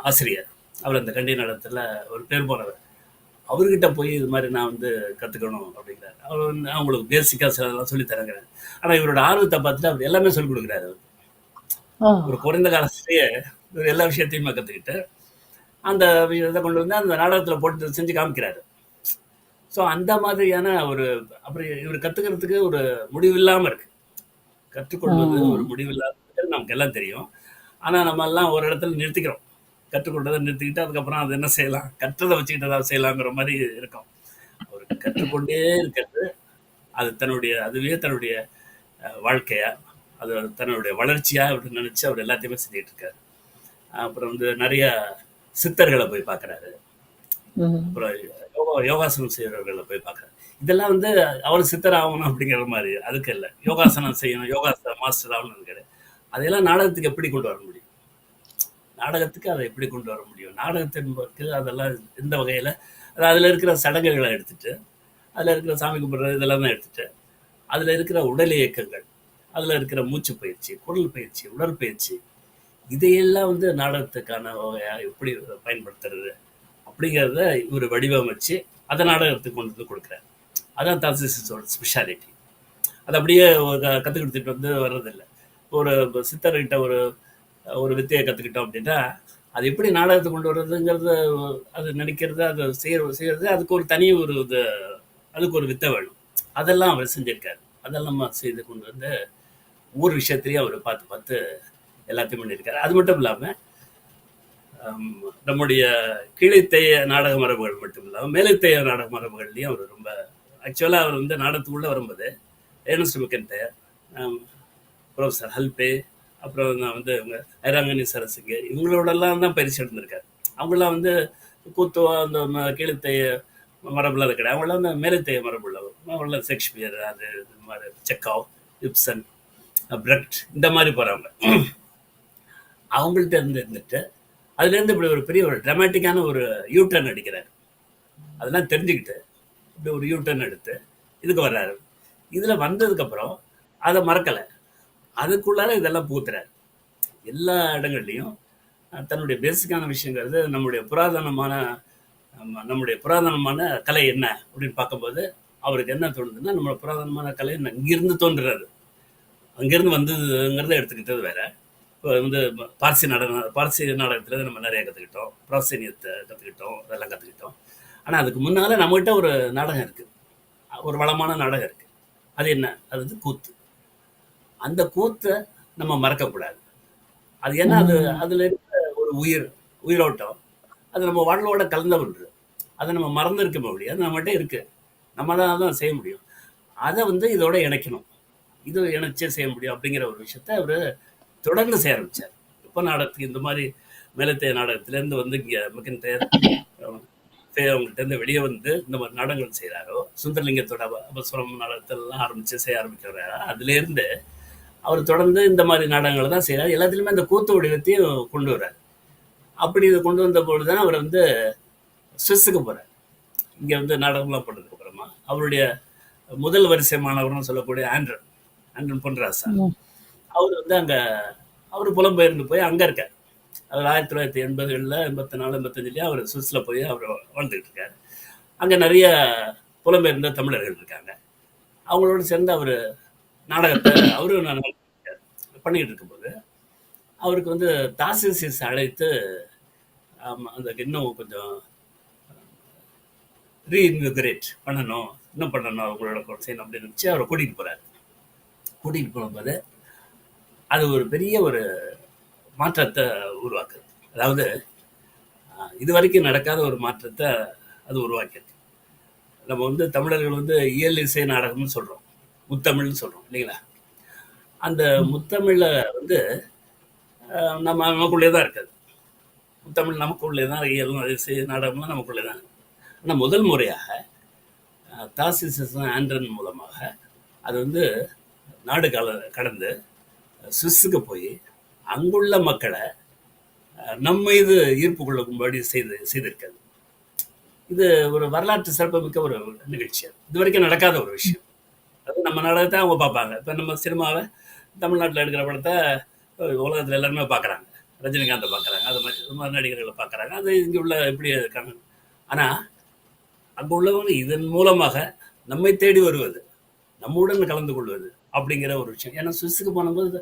ஆசிரியர், அவர் அந்த கண்டிய நடனத்துல ஒரு பேர் போனவர். அவர்கிட்ட போய் இது மாதிரி நான் வந்து கத்துக்கணும் அப்படிங்கிறாரு. அவர் வந்து அவங்களுக்கு பேசிக்கா சிலதெல்லாம் சொல்லி தரங்கிறாரு. ஆனா இவரோட ஆர்வத்தை பார்த்துட்டு அவர் எல்லாமே சொல்லிக் கொடுக்குறாரு. அவர் ஆ. ஒரு குறைந்த காலத்திலேயே இவர் எல்லா விஷயத்தையுமே கத்துக்கிட்டு அந்த இதை கொண்டு வந்து அந்த நாடகத்துல போட்டு செஞ்சு காமிக்கிறாரு. ஸோ அந்த மாதிரியான ஒரு, அப்புறம் இவர் கத்துக்கிறதுக்கு ஒரு முடிவில்லாம இருக்கு. கற்றுக்கொள்வது ஒரு ம். முடிவில்லாத நமக்கு எல்லாம் தெரியும். ஆனா நம்ம எல்லாம் ஒரு இடத்துல நிறுத்திக்கிறோம். கற்றுக்கொண்டதை நிறுத்திக்கிட்டு அதுக்கப்புறம் அது என்ன செய்யலாம், கற்றதை வச்சுக்கிட்டு ஏதாவது செய்யலாங்கிற மாதிரி இருக்கும். அவர் கற்றுக்கொண்டே இருக்கிறது, அது தன்னுடைய அதுவே தன்னுடைய வாழ்க்கையா, அது தன்னுடைய வளர்ச்சியா அப்படின்னு நினைச்சு அவர் எல்லாத்தையுமே செஞ்சுட்டு இருக்காரு. அப்புறம் வந்து நிறைய சித்தர்களை போய் பார்க்கறாரு. ம். அப்புறம் யோகாசனம் செய்யறவர்களை போய் பார்க்கறாரு. இதெல்லாம் வந்து அவர் சித்தர் ஆகணும் அப்படிங்கிற மாதிரி அதுக்கு இல்லை. யோகாசனம் செய்யணும், யோகாசன மாஸ்டர் ஆகணும் கிடையாது. அதையெல்லாம் நாடகத்துக்கு எப்படி கொண்டு வர முடியும்? நாடகத்துக்கு அதை எப்படி கொண்டு வர முடியும்? நாடகத்திற்கு அதெல்லாம் எந்த வகையில, அதுல இருக்கிற சடங்குகளை எடுத்துட்டு, அதுல இருக்கிற சாமி கும்பிடுறது இதெல்லாம் தான் எடுத்துட்டு, அதுல இருக்கிற உடல் இயக்கங்கள், அதுல இருக்கிற மூச்சு பயிற்சி, குரல் பயிற்சி, உடற்பயிற்சி, இதையெல்லாம் வந்து நாடகத்துக்கான வகையா எப்படி பயன்படுத்துறது அப்படிங்கிறத இவர் வடிவமைச்சு அதை நாடகத்துக்கு கொண்டு வந்து கொடுக்குறாரு. அதான் தாசிஸோட ஸ்பெஷாலிட்டி. அது அப்படியே கற்றுக் வந்து வர்றதில்லை. ஒரு சித்தர்கிட்ட ஒரு ஒரு வித்தையை கற்றுக்கிட்டோம் அப்படின்னா அது எப்படி நாடகத்தை கொண்டு வர்றதுங்கிறது, அது நடிக்கிறது, அதை செய்யறது அதுக்கு ஒரு தனி ஒரு இது, அதுக்கு ஒரு வித்தை வேணும். அதெல்லாம் அவர் செஞ்சிருக்காரு. அதெல்லாம் செய்து கொண்டு வந்து ஒவ்வொரு விஷயத்திலையும் அவர் பார்த்து பார்த்து எல்லாத்தையும் பண்ணியிருக்காரு. அது மட்டும் இல்லாமல் நம்முடைய கீழைத்தைய நாடக மரபுகள் மட்டும் இல்லாமல் மேலைத்தைய நாடக மரபுகள்லையும் அவர் ரொம்ப, ஆக்சுவலாக அவர் வந்து நாடகத்துக்குள்ளே வரும்போது ஏர்னஸ்ட் மெக்கன்டயர், ப்ரொஃபஸர் ஹல்பே, அப்புறம் நான் வந்து இவங்க ஐராங்கனி சரசிங்க, இவங்களோடலாம் தான் பயிற்சி எடுத்திருக்காரு. அவங்களாம் வந்து கூத்து அந்த கீழத்தைய மரபுல அது கிடையாது. அவங்களாம் வந்து மேலத்தைய மரபுள்ள, அவங்களாம் ஷேக்ஸ்பியர், அது இது மாதிரி செக்காவ், இப்சன், பிரக்ட், இந்த மாதிரி போகிறவங்க. அவங்கள்ட்ட இருந்துட்டு அதுலேருந்து இப்படி ஒரு பெரிய ஒரு ட்ராமாட்டிக்கான ஒரு யூட்டர்ன் அடிக்கிறார். அதெல்லாம் தெரிஞ்சுக்கிட்டு இப்படி ஒரு யூட்டர்ன் எடுத்து இதுக்கு வர்றாரு. இதில் வந்ததுக்கப்புறம் அதை மறக்கலை, அதுக்குள்ளார இதெல்லாம் புகுத்துறாரு. எல்லா இடங்கள்லையும் தன்னுடைய பேசிக்கான விஷயங்கிறது நம்முடைய புராதனமான கலை என்ன அப்படின்னு பார்க்கும்போது அவருக்கு என்ன தோணுதுன்னா, நம்மளோட புராதனமான கலை இங்கிருந்து தோன்றுறாரு. அங்கேருந்து வந்ததுங்கிறத எடுத்துக்கிட்டது வேற. இப்போ வந்து பார்சி நாடகத்துல நம்ம நிறைய கற்றுக்கிட்டோம், ப்ராசீனியத்தை கற்றுக்கிட்டோம், அதெல்லாம் கற்றுக்கிட்டோம். ஆனால் அதுக்கு முன்னால் நம்மகிட்ட ஒரு நாடகம் இருக்குது, ஒரு வளமான நாடகம் இருக்குது. அது என்ன? அது வந்து கூத்து. அந்த கூத்தை நம்ம மறக்கக்கூடாது. அது ஏன்னா அது அதில் இருக்கிற ஒரு உயிரோட்டம் அது நம்ம வாழ்வோட கலந்த ஒன்று. அதை நம்ம மறந்துருக்க முடியாது, அது நம்மகிட்ட இருக்கு, நம்மளால தான் செய்ய முடியும். அதை வந்து இதோட இணைக்கணும், இது இணைச்சே செய்ய முடியும் அப்படிங்கிற ஒரு விஷயத்த அவர் தொடர்ந்து செய்ய ஆரம்பிச்சார். இப்போ நாடகத்துக்கு இந்த மாதிரி மேலத்தைய நாடகத்திலேருந்து வந்து இங்கே மெக்கன்டயர் அவங்கள்ட்ட இருந்து வெளியே வந்து இந்த மாதிரி நாடகங்கள் செய்கிறாரோ, சுந்தரலிங்கத்தோட அபஸ்வரம் நாடகத்திலலாம் செய்ய ஆரம்பிக்கிறாரோ, அதுலேருந்து அவர் தொடர்ந்து இந்த மாதிரி நாடகங்களை தான் செய்கிறார். எல்லாத்துலேயுமே அந்த கூத்து வடிவத்தையும் கொண்டு வர்றார். அப்படி இதை கொண்டு வந்த பொழுது தான் அவர் வந்து ஸ்விஸ்ஸுக்கு போகிறார். இங்கே வந்து நாடகம்லாம் போட்டதுக்கு அப்புறமா அவருடைய முதல் வரிசை மாணவர்னு சொல்லக்கூடிய ஆண்ட்ரன் பொன்ராசா, அவர் வந்து அங்கே அவர் புலம்பெயர்ந்து போய் அங்கே இருக்கார். அவர் 1980களில் 84 85 அவர் சுவிஸில் போய் அவர் வாழ்ந்துகிட்டு இருக்கார். அங்கே நிறைய புலம்பெயர்ந்த தமிழர்கள் இருக்காங்க. அவங்களோட சேர்ந்து அவர் நாடகத்தை அவரும் பண்ணிக்கிட்டு இருக்கும்போது அவருக்கு வந்து தாசிஸ் அழைத்து அந்த இன்னும் கொஞ்சம் ரீஇன்விகரேட் பண்ணணும், இன்னும் பண்ணணும், அவங்களோட செய்யணும் அப்படின்னு நினச்சி அவரை கூட்டிகிட்டு போகும்போது அது ஒரு பெரிய ஒரு மாற்றத்தை உருவாக்குது. அதாவது இது வரைக்கும் நடக்காத ஒரு மாற்றத்தை அது உருவாக்கியிருக்கு. நம்ம வந்து தமிழர்கள் வந்து இயல் இசை நாடகம்னு சொல்கிறோம், முத்தமிழ்னு சொல்கிறோம் இல்லைங்களா? அந்த முத்தமிழில் வந்து நமக்குள்ளே தான் இருக்காது. முத்தமிழ் நமக்குள்ளே தான், இயலும் இசை நாடகம்லாம் நமக்குள்ளே தான். ஆனால் முதல் முறையாக தாசிஸ் ஆண்ட்ரன் மூலமாக அது வந்து நாடு கடந்து சுவிஸுக்கு போய் அங்குள்ள மக்களை நம்ம மீது ஈர்ப்பு கொள்ளும்படி செய்திருக்காது. இது ஒரு வரலாற்று சிறப்புமிக்க ஒரு நிகழ்ச்சி. இது வரைக்கும் நடக்காத ஒரு விஷயம். அது நம்ம நாடகத்தை அவங்க பார்ப்பாங்க. இப்போ நம்ம சினிமாவை தமிழ்நாட்டில் எடுக்கிற படத்தை உலகத்தில் எல்லாருமே பார்க்குறாங்க. ரஜினிகாந்தை பார்க்குறாங்க, அது மாதிரி நடிகர்களை பார்க்குறாங்க. அது இங்கே உள்ள எப்படி இருக்காங்க. ஆனால் அங்கே உள்ளவங்க இதன் மூலமாக நம்மை தேடி வருவது, நம்முடன் கலந்து கொள்வது அப்படிங்கிற ஒரு விஷயம். ஏன்னா சுவிஸுக்கு போனபோது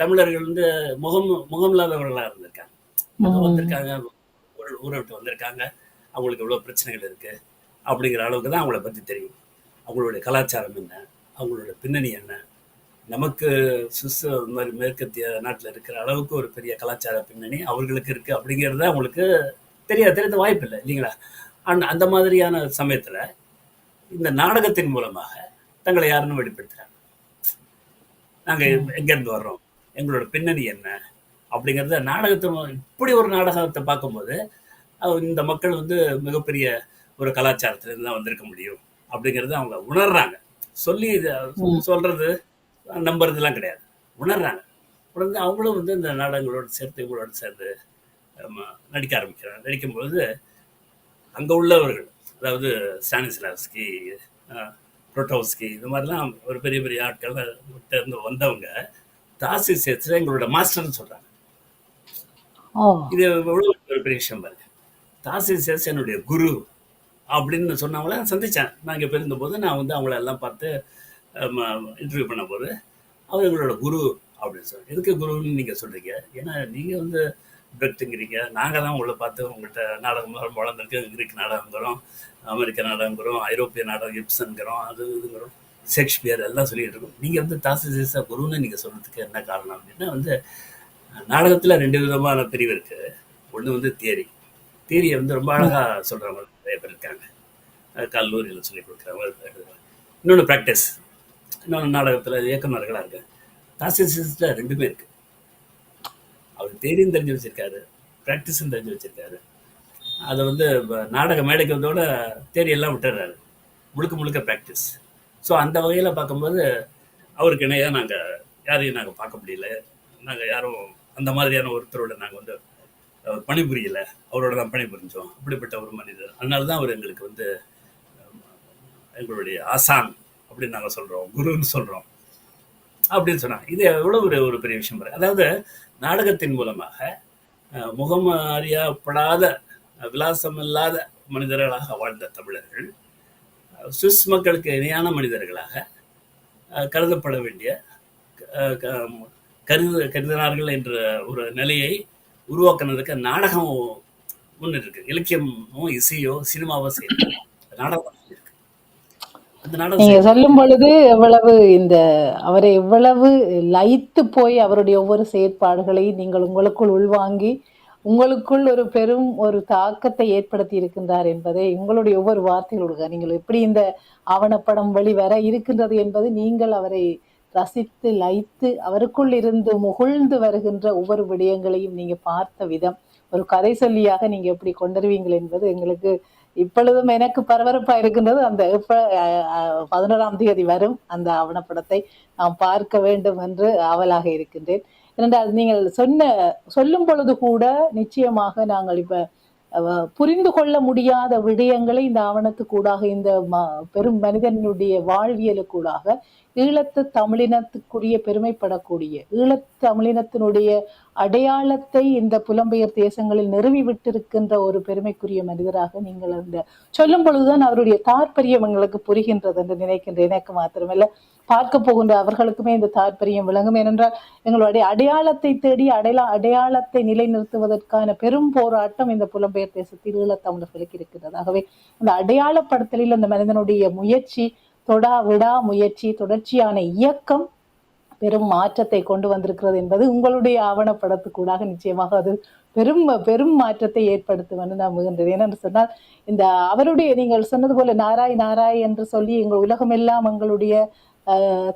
தமிழர்கள் வந்து முகம் இல்லாதவர்களாக இருந்திருக்காங்க. வந்திருக்காங்க, ஊரை விட்டு வந்திருக்காங்க, அவங்களுக்கு எவ்வளோ பிரச்சனைகள் இருக்குது அப்படிங்கிற அளவுக்கு தான் அவங்கள பற்றி தெரியும். அவங்களுடைய கலாச்சாரம் என்ன, அவங்களோட பின்னணி என்ன. நமக்கு சுவிஸ் மாதிரி மேற்கத்திய நாட்டில் இருக்கிற அளவுக்கு ஒரு பெரிய கலாச்சார பின்னணி அவர்களுக்கு இருக்குது அப்படிங்கிறத அவங்களுக்கு தெரியாத வாய்ப்பு இல்லை இல்லைங்களா? அந்த மாதிரியான சமயத்தில் இந்த நாடகத்தின் மூலமாக தங்களை யாருன்னு வெளிப்படுத்துகிறாங்க. நாங்கள் எங்கேருந்து வர்றோம், எங்களோட பின்னணி என்ன அப்படிங்கிறத நாடகத்தை, இப்படி ஒரு நாடகத்தை பார்க்கும்போது இந்த மக்கள் வந்து மிகப்பெரிய ஒரு கலாச்சாரத்திலேருந்து தான் வந்திருக்க முடியும் அப்படிங்கிறத அவங்க உணர்றாங்க. சொல்லி சொல்கிறது நம்புறதுலாம் கிடையாது, உணர்றாங்க. உணர்ந்து அவங்களும் வந்து இந்த நாடகங்களோடு சேர்த்து இவங்களோட சேர்ந்து நடிக்க ஆரம்பிக்கிறாங்க. நடிக்கும்பொழுது அங்கே உள்ளவர்கள், அதாவது ஸ்டானிஸ்லாவ்ஸ்கி, குரோட்டோவ்ஸ்கி, இது மாதிரிலாம் ஒரு பெரிய பெரிய ஆட்கள் இருந்து வந்தவங்க தாசிஸ் எங்களோட மாஸ்டர்னு சொல்கிறாங்க. இது எவ்வளோ ஒரு பெரிய விஷயம் பாருங்க. தாசிஸ் என்னுடைய குரு அப்படின்னு சொன்னவங்கள சந்தித்தேன். நான் இங்கே போயிருந்தபோது நான் வந்து அவங்கள எல்லாம் பார்த்து இன்டர்வியூ பண்ண போது அவர் எங்களோட குரு அப்படின்னு சொல்லி. எதுக்கு குருன்னு நீங்கள் சொல்கிறீங்க? ஏன்னா நீங்கள் வந்து பிரக்ட்டுங்கிறீங்க, நாங்கள் தான் உங்களை பார்த்து உங்கள்கிட்ட நாடகம் வளர்ந்துருக்கு. கிரீக் நாடகங்கிறோம், அமெரிக்க நாடகங்கிறோம், ஐரோப்பிய நாடகம் இப்சன்கிறோம், அது இதுங்கிறோம், ஷேக்ஸ்பியர் எல்லாம் சொல்லிட்டு இருக்கோம். நீங்கள் வந்து தாசிஸா குருன்னு நீங்கள் சொல்கிறதுக்கு என்ன காரணம் அப்படின்னா வந்து நாடகத்தில் 2 விதமான பிரிவு இருக்குது. ஒன்று வந்து தியரியை வந்து ரொம்ப அழகாக சொல்கிறவங்க நிறைய பேர் இருக்காங்க, கல்லூரியில் சொல்லி கொடுக்குறவங்க. இன்னொன்று ப்ராக்டிஸ், இன்னொன்று நாடகத்தில் இயக்குநர்களாக இருக்காங்க. தாசிஸில் 2மே இருக்குது. அவர் தியரியும் தெரிஞ்சு வச்சுருக்காரு, ப்ராக்டிஸும் தெரிஞ்சு வச்சுருக்காரு. அதை வந்து நாடக மேடைக்கு வந்தோட தியரியெல்லாம் விட்டுறாரு, முழுக்க ப்ராக்டிஸ். ஸோ அந்த வகையில் பார்க்கும்போது அவருக்கு இணையாக யாரையும் நாங்கள் பார்க்க முடியல. நாங்கள் யாரும் அந்த மாதிரியான ஒருத்தரோட நாங்கள் வந்து பணிபுரியலை, அவரோட தான் பணிபுரிஞ்சோம். அப்படிப்பட்ட ஒரு மனிதர். அதனால தான் அவர் எங்களுக்கு வந்து எங்களுடைய ஆசான் அப்படின்னு நாங்கள் சொல்கிறோம், குருன்னு சொல்கிறோம் அப்படின்னு சொன்னாங்க. இது எவ்வளோ ஒரு பெரிய விஷயம் பாருங்க. அதாவது நாடகத்தின் மூலமாக முகம் அறியப்படாத, விலாசம் இல்லாத மனிதர்களாக வாழ்ந்த தமிழர்கள் சுவிஸ் மக்களுக்கு இணையான மனிதர்களாக கருதப்பட வேண்டிய கருதினார்கள் என்ற ஒரு நிலையை உருவாக்குனதுக்கு நாடகம் ஒன்று இருக்கு. இலக்கியமோ இசையோ சினிமாவோ செய்யுது, நாடகம் இருக்கு. அந்த நாடகம் நீங்க செய்யுது. சொல்லும் பொழுது எவ்வளவு அவரை எவ்வளவு லயித்து போய் அவருடைய ஒவ்வொரு செயற்பாடுகளையும் நீங்கள் உங்களுக்குள் உள்வாங்கி உங்களுக்குள் ஒரு தாக்கத்தை ஏற்படுத்தி இருக்கின்றார் என்பதை உங்களுடைய ஒவ்வொரு வார்த்தைகளோடு நீங்கள் எப்படி இந்த ஆவணப்படம் வெளிவர இருக்கின்றது என்பது நீங்கள் அவரை ரசித்து லயித்து அவருக்குள் இருந்து முகிழ்ந்து வருகின்ற ஒவ்வொரு விடயங்களையும் நீங்க பார்த்த விதம், ஒரு கதை சொல்லியாக நீங்க எப்படி கொண்டுருவீங்கள் என்பது எங்களுக்கு இப்பொழுதும் எனக்கு பரபரப்பா இருக்கின்றது. அந்த 11ஆம் தேதி வரும் அந்த ஆவணப்படத்தை நாம் பார்க்க வேண்டும் என்று ஆவலாக இருக்கின்றேன். ஏனென்றால் நீங்கள் சொல்லும் பொழுது கூட நிச்சயமாக நாங்கள் இப்ப புரிந்து கொள்ள முடியாத விடயங்களை இந்த ஆவணத்துக்கூடாக இந்த பெரும் மனிதனுடைய வாழ்வியலுக்கூடாக ஈழத்து தமிழினத்துக்குரிய பெருமைப்படக்கூடிய ஈழத்து தமிழினத்தினுடைய அடையாளத்தை இந்த புலம்பெயர் தேசங்களில் நிறுவி விட்டிருக்கின்ற ஒரு பெருமைக்குரிய மனிதராக நீங்கள் அந்த சொல்லும் பொழுதுதான் அவருடைய தாற்பயம் எங்களுக்கு புரிகின்றது என்று நினைக்கின்றேன். எனக்கு மாத்திரமல்ல, பார்க்க போகின்ற அவர்களுக்குமே இந்த தாற்பயம் விளங்கும். ஏனென்றால் எங்களுடைய அடையாளத்தை தேடி அடையாளத்தை நிலைநிறுத்துவதற்கான பெரும் போராட்டம் இந்த புலம்பெயர் தேசத்தில் ஈழத்தமிழர்களுக்கு இருக்கின்றது. ஆகவே இந்த அடையாளப்படுத்தலில் அந்த மனிதனுடைய முயற்சி, விடா முயற்சி, தொடர்ச்சியான இயக்கம் பெரும் மாற்றத்தை கொண்டு வந்திருக்கிறது என்பது உங்களுடைய ஆவணப்படத்துக்கூடாக நிச்சயமாக அது பெரும் பெரும் மாற்றத்தை ஏற்படுத்தும் என்று நான் முயன்றேன். ஏனென்று சொன்னால் இந்த அவருடைய நீங்கள் சொன்னது போல நாராய் நாராய் என்று சொல்லி எங்கள் உலகமெல்லாம் எங்களுடைய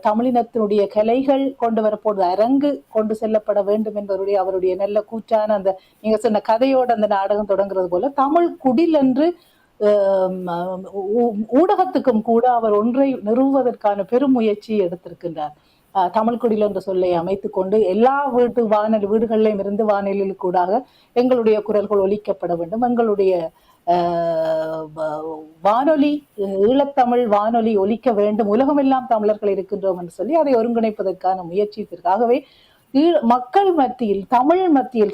தமிழினத்தினுடைய கலைகள் கொண்டு வரப்போது அரங்கு கொண்டு செல்லப்பட வேண்டும் என்பவருடைய அவருடைய நல்ல கூற்றான அந்த நீங்க சொன்ன கதையோடு அந்த நாடகம் தொடங்குறது போல தமிழ் குடில் என்று ஊடகத்துக்கும் கூட அவர் ஒன்றை நிறுவுவதற்கான பெரும் முயற்சியை எடுத்திருக்கின்றார். தமிழ் குடில் என்ற சொல்லை அமைத்துக் கொண்டு எல்லா வீடுகளிலும் இருந்து வானொலியில் கூடாக எங்களுடைய குரல்கள் ஒலிக்கப்பட வேண்டும், எங்களுடைய வானொலி ஈழத்தமிழ் வானொலி ஒலிக்க வேண்டும், உலகமெல்லாம் தமிழர்கள் இருக்கின்றோம் என்று சொல்லி அதை ஒருங்கிணைப்பதற்கான முயற்சித்திற்காகவே மக்கள் மத்தியில்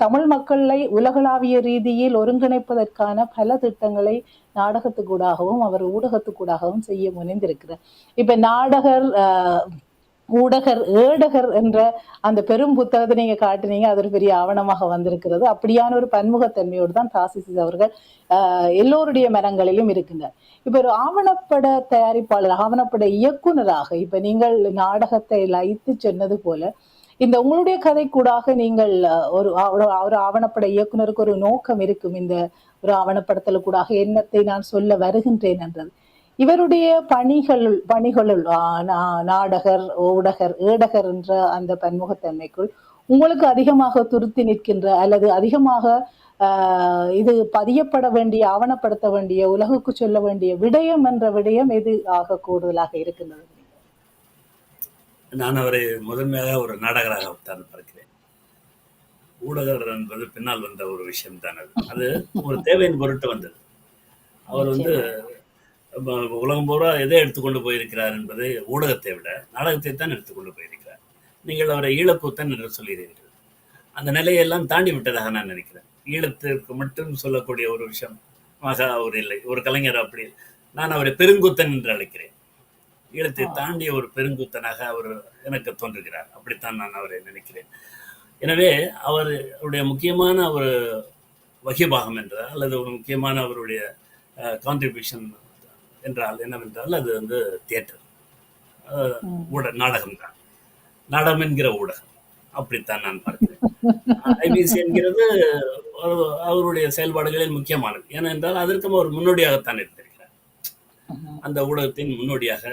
தமிழ் மக்களை உலகளாவிய ரீதியில் ஒருங்கிணைப்பதற்கான பல திட்டங்களை நாடகத்துக்கூடாகவும் அவர் ஊடகத்துக்கூடாகவும் செய்ய முனைந்திருக்கிறார். இப்ப ஏடகர் என்ற அந்த பெரும் புத்தகத்தை நீங்க காட்டினீங்க, அது ஒரு பெரிய ஆவணமாக வந்திருக்கிறது. அப்படியான ஒரு பன்முகத்தன்மையோடு தான் தாசிஸ் அவர்கள் எல்லோருடைய மனங்களிலும் இருக்கின்றார். இப்ப ஒரு ஆவணப்பட தயாரிப்பாளர், ஆவணப்பட இயக்குனராக இப்ப நீங்கள் நாடகத்தை லயித்து சொன்னது போல இந்த உங்களுடைய கதை கூடாக நீங்கள் ஒரு ஆவணப்பட இயக்குனருக்கு ஒரு நோக்கம் இருக்கும். இந்த ஒரு ஆவணப்படத்துல கூடாக எண்ணத்தை நான் சொல்ல வருகின்றேன் என்றது இவருடைய பணிகளுள் நாடகர், ஏடகர் என்ற அந்த பன்முகத்தன்மைக்குள் உங்களுக்கு அதிகமாக துருத்தி நிற்கின்ற அல்லது அதிகமாக இது பதியப்பட வேண்டிய ஆவணப்படுத்த வேண்டிய உலகுக்கு சொல்ல வேண்டிய விடயம் என்ற விடயம் எது ஆக கூடுதலாக இருக்கின்றது? நான் அவரை முதன்மையாக ஒரு நாடகராக தான் பார்க்கிறேன். ஊடகர் என்பது பின்னால் வந்த ஒரு விஷயம் தான். அது ஒரு தேவையின் பொருட்டு வந்தது. அவர் உலகம் பூரா எதை எடுத்துக்கொண்டு போயிருக்கிறார் என்பதை ஊடகத்தை விட நாடகத்தை தான் எடுத்துக்கொண்டு போயிருக்கிறார். நீங்கள் அவரை ஈழக்கூத்தன் என்று சொல்கிறீர்கள். அந்த நிலையெல்லாம் தாண்டி விட்டதாக நான் நினைக்கிறேன். ஈழத்திற்கு மட்டும் சொல்லக்கூடிய ஒரு விஷயமாக அவர் இல்லை, ஒரு கலைஞர். அப்படி நான் அவரை பெருங்குத்தன் என்று அழைக்கிறேன். ஈழத்தை தாண்டிய ஒரு பெருங்குத்தனாக அவர் எனக்கு தோன்றுகிறார். அப்படித்தான் நான் அவரை நினைக்கிறேன். எனவே அவருடைய முக்கியமான ஒரு வகிபாகம் என்றால் அல்லது ஒரு முக்கியமான அவருடைய கான்ட்ரிபியூஷன் என்றால் என்னவென்றால் அது தியேட்டர், நாடகம் தான். நாடகம் என்கிற ஊடகம், அப்படித்தான் நான் பார்க்கிறேன். ஐபிசி என்கிறது அவருடைய செயல்பாடுகளில் முக்கியமானது. ஏனென்றால் அதற்கும் அவர் முன்னோடியாகத்தான் இருந்திருக்கிறார். அந்த ஊடகத்தின் முன்னோடியாக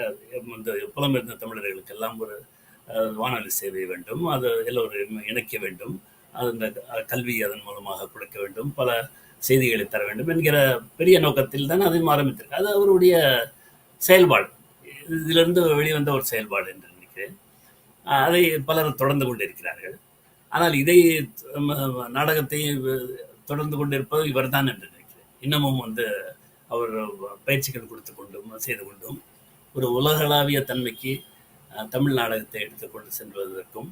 புலம்பெயர்ந்த தமிழர்களுக்கு எல்லாம் ஒரு வானொலி சேவை வேண்டும், அது எல்லோரையும் இணைக்க வேண்டும், அந்த கல்வி அதன் மூலமாக கொடுக்க வேண்டும், பல செய்திகளை தர வேண்டும் என்கிற பெரிய நோக்கத்தில் தான் அதையும் ஆரம்பித்திருக்கு. அது அவருடைய செயல்பாடு, இதிலிருந்து வெளிவந்த ஒரு செயல்பாடு என்று நினைக்கிறேன். அதை பலர் தொடர்ந்து கொண்டிருக்கிறார்கள். ஆனால் இதை நாடகத்தை தொடர்ந்து கொண்டிருப்பது இவர் தான் என்று நினைக்கிறேன். இன்னமும் அவர் பயிற்சிகள் கொடுத்து கொண்டும் செய்து கொண்டும் ஒரு உலகளாவிய தன்மைக்கு தமிழ் நாடகத்தை எடுத்துக்கொண்டு செல்வதற்கும்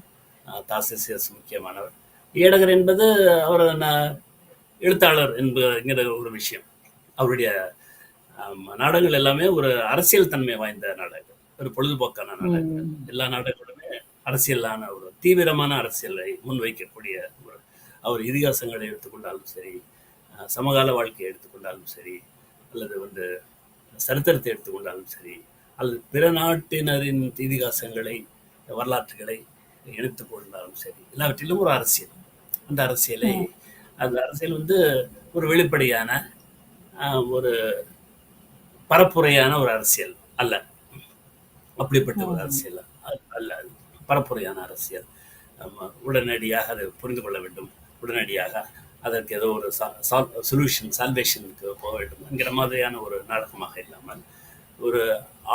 தாசிஸ் முக்கியமானவர். ஏடகர் என்பது அவர் எழுத்தாளர் என்கிற ஒரு விஷயம். அவருடைய நாடகங்கள் எல்லாமே ஒரு அரசியல் தன்மை வாய்ந்த நாடகங்கள், ஒரு பொழுதுபோக்கான நாடகங்கள். எல்லா நாடகங்களுமே அரசியலான ஒரு தீவிரமான அரசியலை முன்வைக்கக்கூடிய ஒரு அவர் இதிகாசங்களை எடுத்துக்கொண்டாலும் சரி, சமகால வாழ்க்கையை எடுத்துக்கொண்டாலும் சரி, அல்லது வந்து சரித்திரத்தை எடுத்துக்கொண்டாலும் சரி, அல்லது பிற நாட்டினரின் இதிகாசங்களை, வரலாற்றுகளை எடுத்துக்கொண்டாலும் சரி, எல்லாவற்றிலும் ஒரு அரசியல். அந்த அரசியலை ம். அந்த அரசியல் வந்து ஒரு வெளிப்படையான ஒரு பரப்புரையான ஒரு அரசியல் அல்ல. அப்படிப்பட்ட ஒரு ம். அரசியல் அல்ல அது. பரப்புரையான அரசியல். உடனடியாக அதை புரிந்து கொள்ள வேண்டும், உடனடியாக அதற்கு ஏதோ ஒரு சொல்யூஷன் போக வேண்டும் என்கிற மாதிரியான ஒரு நாடகமாக இல்லாமல் ஒரு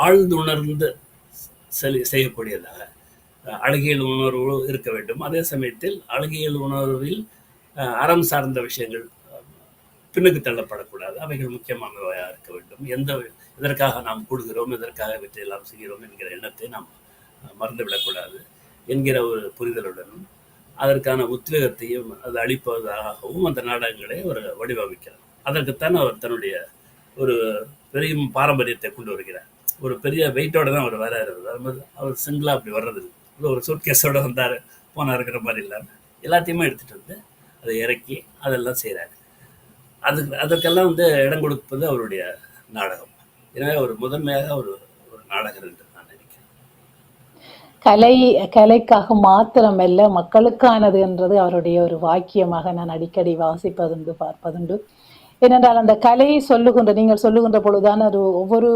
ஆழ்ந்துணர்ந்து செய்யக்கூடியதாக அழகியல் உணர்வு இருக்க வேண்டும். அதே சமயத்தில் அழகியல் உணர்வில் அறம் சார்ந்த விஷயங்கள் பின்னுக்கு தள்ளப்படக்கூடாது. அவைகள் முக்கியமானவையாக இருக்க வேண்டும். எதற்காக நாம் கூடுகிறோம், எதற்காக இவற்றையெல்லாம் செய்கிறோம் என்கிற எண்ணத்தை நாம் மறந்துவிடக்கூடாது என்கிற ஒரு புரிதலுடனும் அதற்கான உத்வேகத்தையும் அது அளிப்பதாகவும் அந்த நாடகங்களை அவர் வடிவமைக்கிறார். அதற்குத்தான் அவர் தன்னுடைய ஒரு பெரிய பாரம்பரியத்தை கொண்டு வருகிறார். ஒரு பெரிய வெயிட்டோட தான் அவர் வராரு. அவர் சிங்கிளா அப்படி வர்றதில்லை. ஒரு சூட்கேஸோட வந்தார் போனாருங்கிற மாதிரி இல்லாமல் எல்லாத்தையுமே எடுத்துகிட்டு வந்து அதை இறக்கி அதெல்லாம் செய்கிறாரு. அதற்கெல்லாம் வந்து இடம் கொடுப்பது அவருடைய நாடகம். எனவே அவர் முதன்மையாக ஒரு ஒரு நாடகர் என்று நான் நினைக்கிறேன். கலைக்காக மாத்திரமல்ல, மக்களுக்கானது என்றது அவருடைய ஒரு வாக்கியமாக நான் அடிக்கடி வாசிப்பதுண்டு, பார்ப்பதுண்டு. ஏனென்றால் அந்த கலையை நீங்கள் சொல்லுகின்ற பொழுதுதான் அது ஒவ்வொரு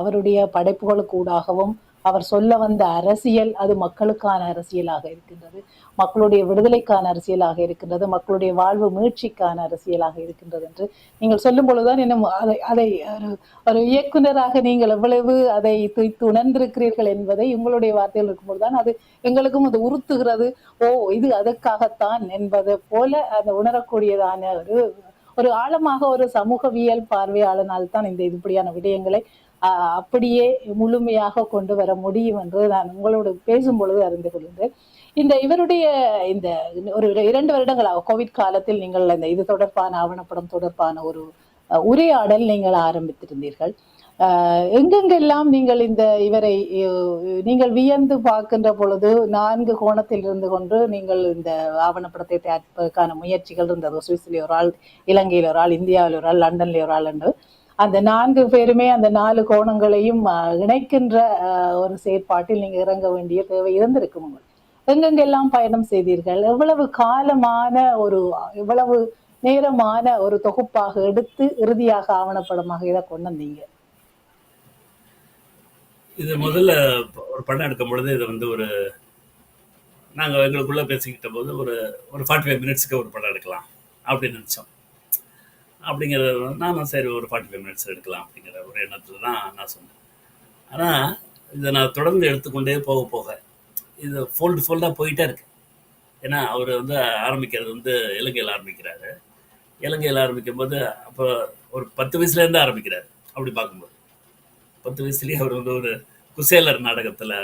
அவருடைய படைப்புகளுக்கூடாகவும் அவர் சொல்ல வந்த அரசியல் அது மக்களுக்கான அரசியலாக இருக்கின்றது, மக்களுடைய விடுதலைக்கான அரசியலாக இருக்கின்றது, மக்களுடைய வாழ்வு மீட்சிக்கான அரசியலாக இருக்கின்றது என்று நீங்கள் சொல்லும் பொழுதுதான் இன்னும் அதை அதை ஒரு இயக்குனராக நீங்கள் எவ்வளவு அதை உணர்ந்திருக்கிறீர்கள் என்பதை உங்களுடைய வார்த்தைகள் இருக்கும்போதுதான் அது எங்களுக்கும் அது உறுத்துகிறது. ஓ, இது அதற்காகத்தான் என்பது போல அந்த உணரக்கூடியதான ஒரு ஆழமாக ஒரு சமூகவியல் பார்வையாளனால் தான் இந்த இப்படியான விடயங்களை அப்படியே முழுமையாக கொண்டு வர முடியும் என்று நான் உங்களோடு பேசும் பொழுது அறிந்து கொள்கின்றேன். இவருடைய இந்த ஒரு 2 வருடங்களாக கோவிட் காலத்தில் நீங்கள் இந்த இது தொடர்பான ஆவணப்படம் தொடர்பான ஒரு உரையாடல் நீங்கள் ஆரம்பித்திருந்தீர்கள். எங்கெங்கெல்லாம் நீங்கள் இவரை நீங்கள் வியந்து பார்க்கின்ற பொழுது 4 கோணத்தில் இருந்து கொண்டு நீங்கள் இந்த ஆவணப்படத்தை தயாரிப்பதற்கான முயற்சிகள் இருந்தது. சுவிஸ்ல ஒரு ஆள், இலங்கையில் ஒரு ஆள், இந்தியாவில் ஒரு ஆள், லண்டன்ல ஒரு ஆள் என்று அந்த 4 பேருமே அந்த 4 கோணங்களையும் இணைக்கின்ற ஒரு செயற்பாட்டில் நீங்க இறங்க வேண்டிய தேவை இருந்திருக்கும். எங்கெங்கெல்லாம் பயணம் செய்தீர்கள்? எவ்வளவு காலமான எவ்வளவு நேரமான ஒரு தொகுப்பாக எடுத்து இறுதியாக ஆவணப்படமாக இதை கொண்டு வந்தீங்க? இது முதல்ல ஒரு படம் எடுக்கும் பொழுது இதை வந்து நாங்கள் எங்களுக்குள்ள பேசிக்கிட்ட போது ஒரு 45 மினிட்ஸுக்கு ஒரு படம் எடுக்கலாம் அப்படின்னு நினச்சோம். அப்படிங்கிறது நானும் சரி ஒரு 45 மினிட்ஸ் எடுக்கலாம் அப்படிங்கிற ஒரு எண்ணத்தில் தான் நான் சொன்னேன். ஆனால் இதை நான் தொடர்ந்து எடுத்துக்கொண்டே போக போக இது ஃபோல்டாக போயிட்டே இருக்கு. ஏன்னா அவர் வந்து ஆரம்பிக்கிறது வந்து இலங்கையில் ஆரம்பிக்கிறாரு. இலங்கையில் ஆரம்பிக்கும் போது அப்போ ஒரு 10 வயசுலேருந்து ஆரம்பிக்கிறாரு. அப்படி பார்க்கும்போது 10 வயசுலேயே அவர் வந்து ஒரு குசேலர் நாடகத்தில்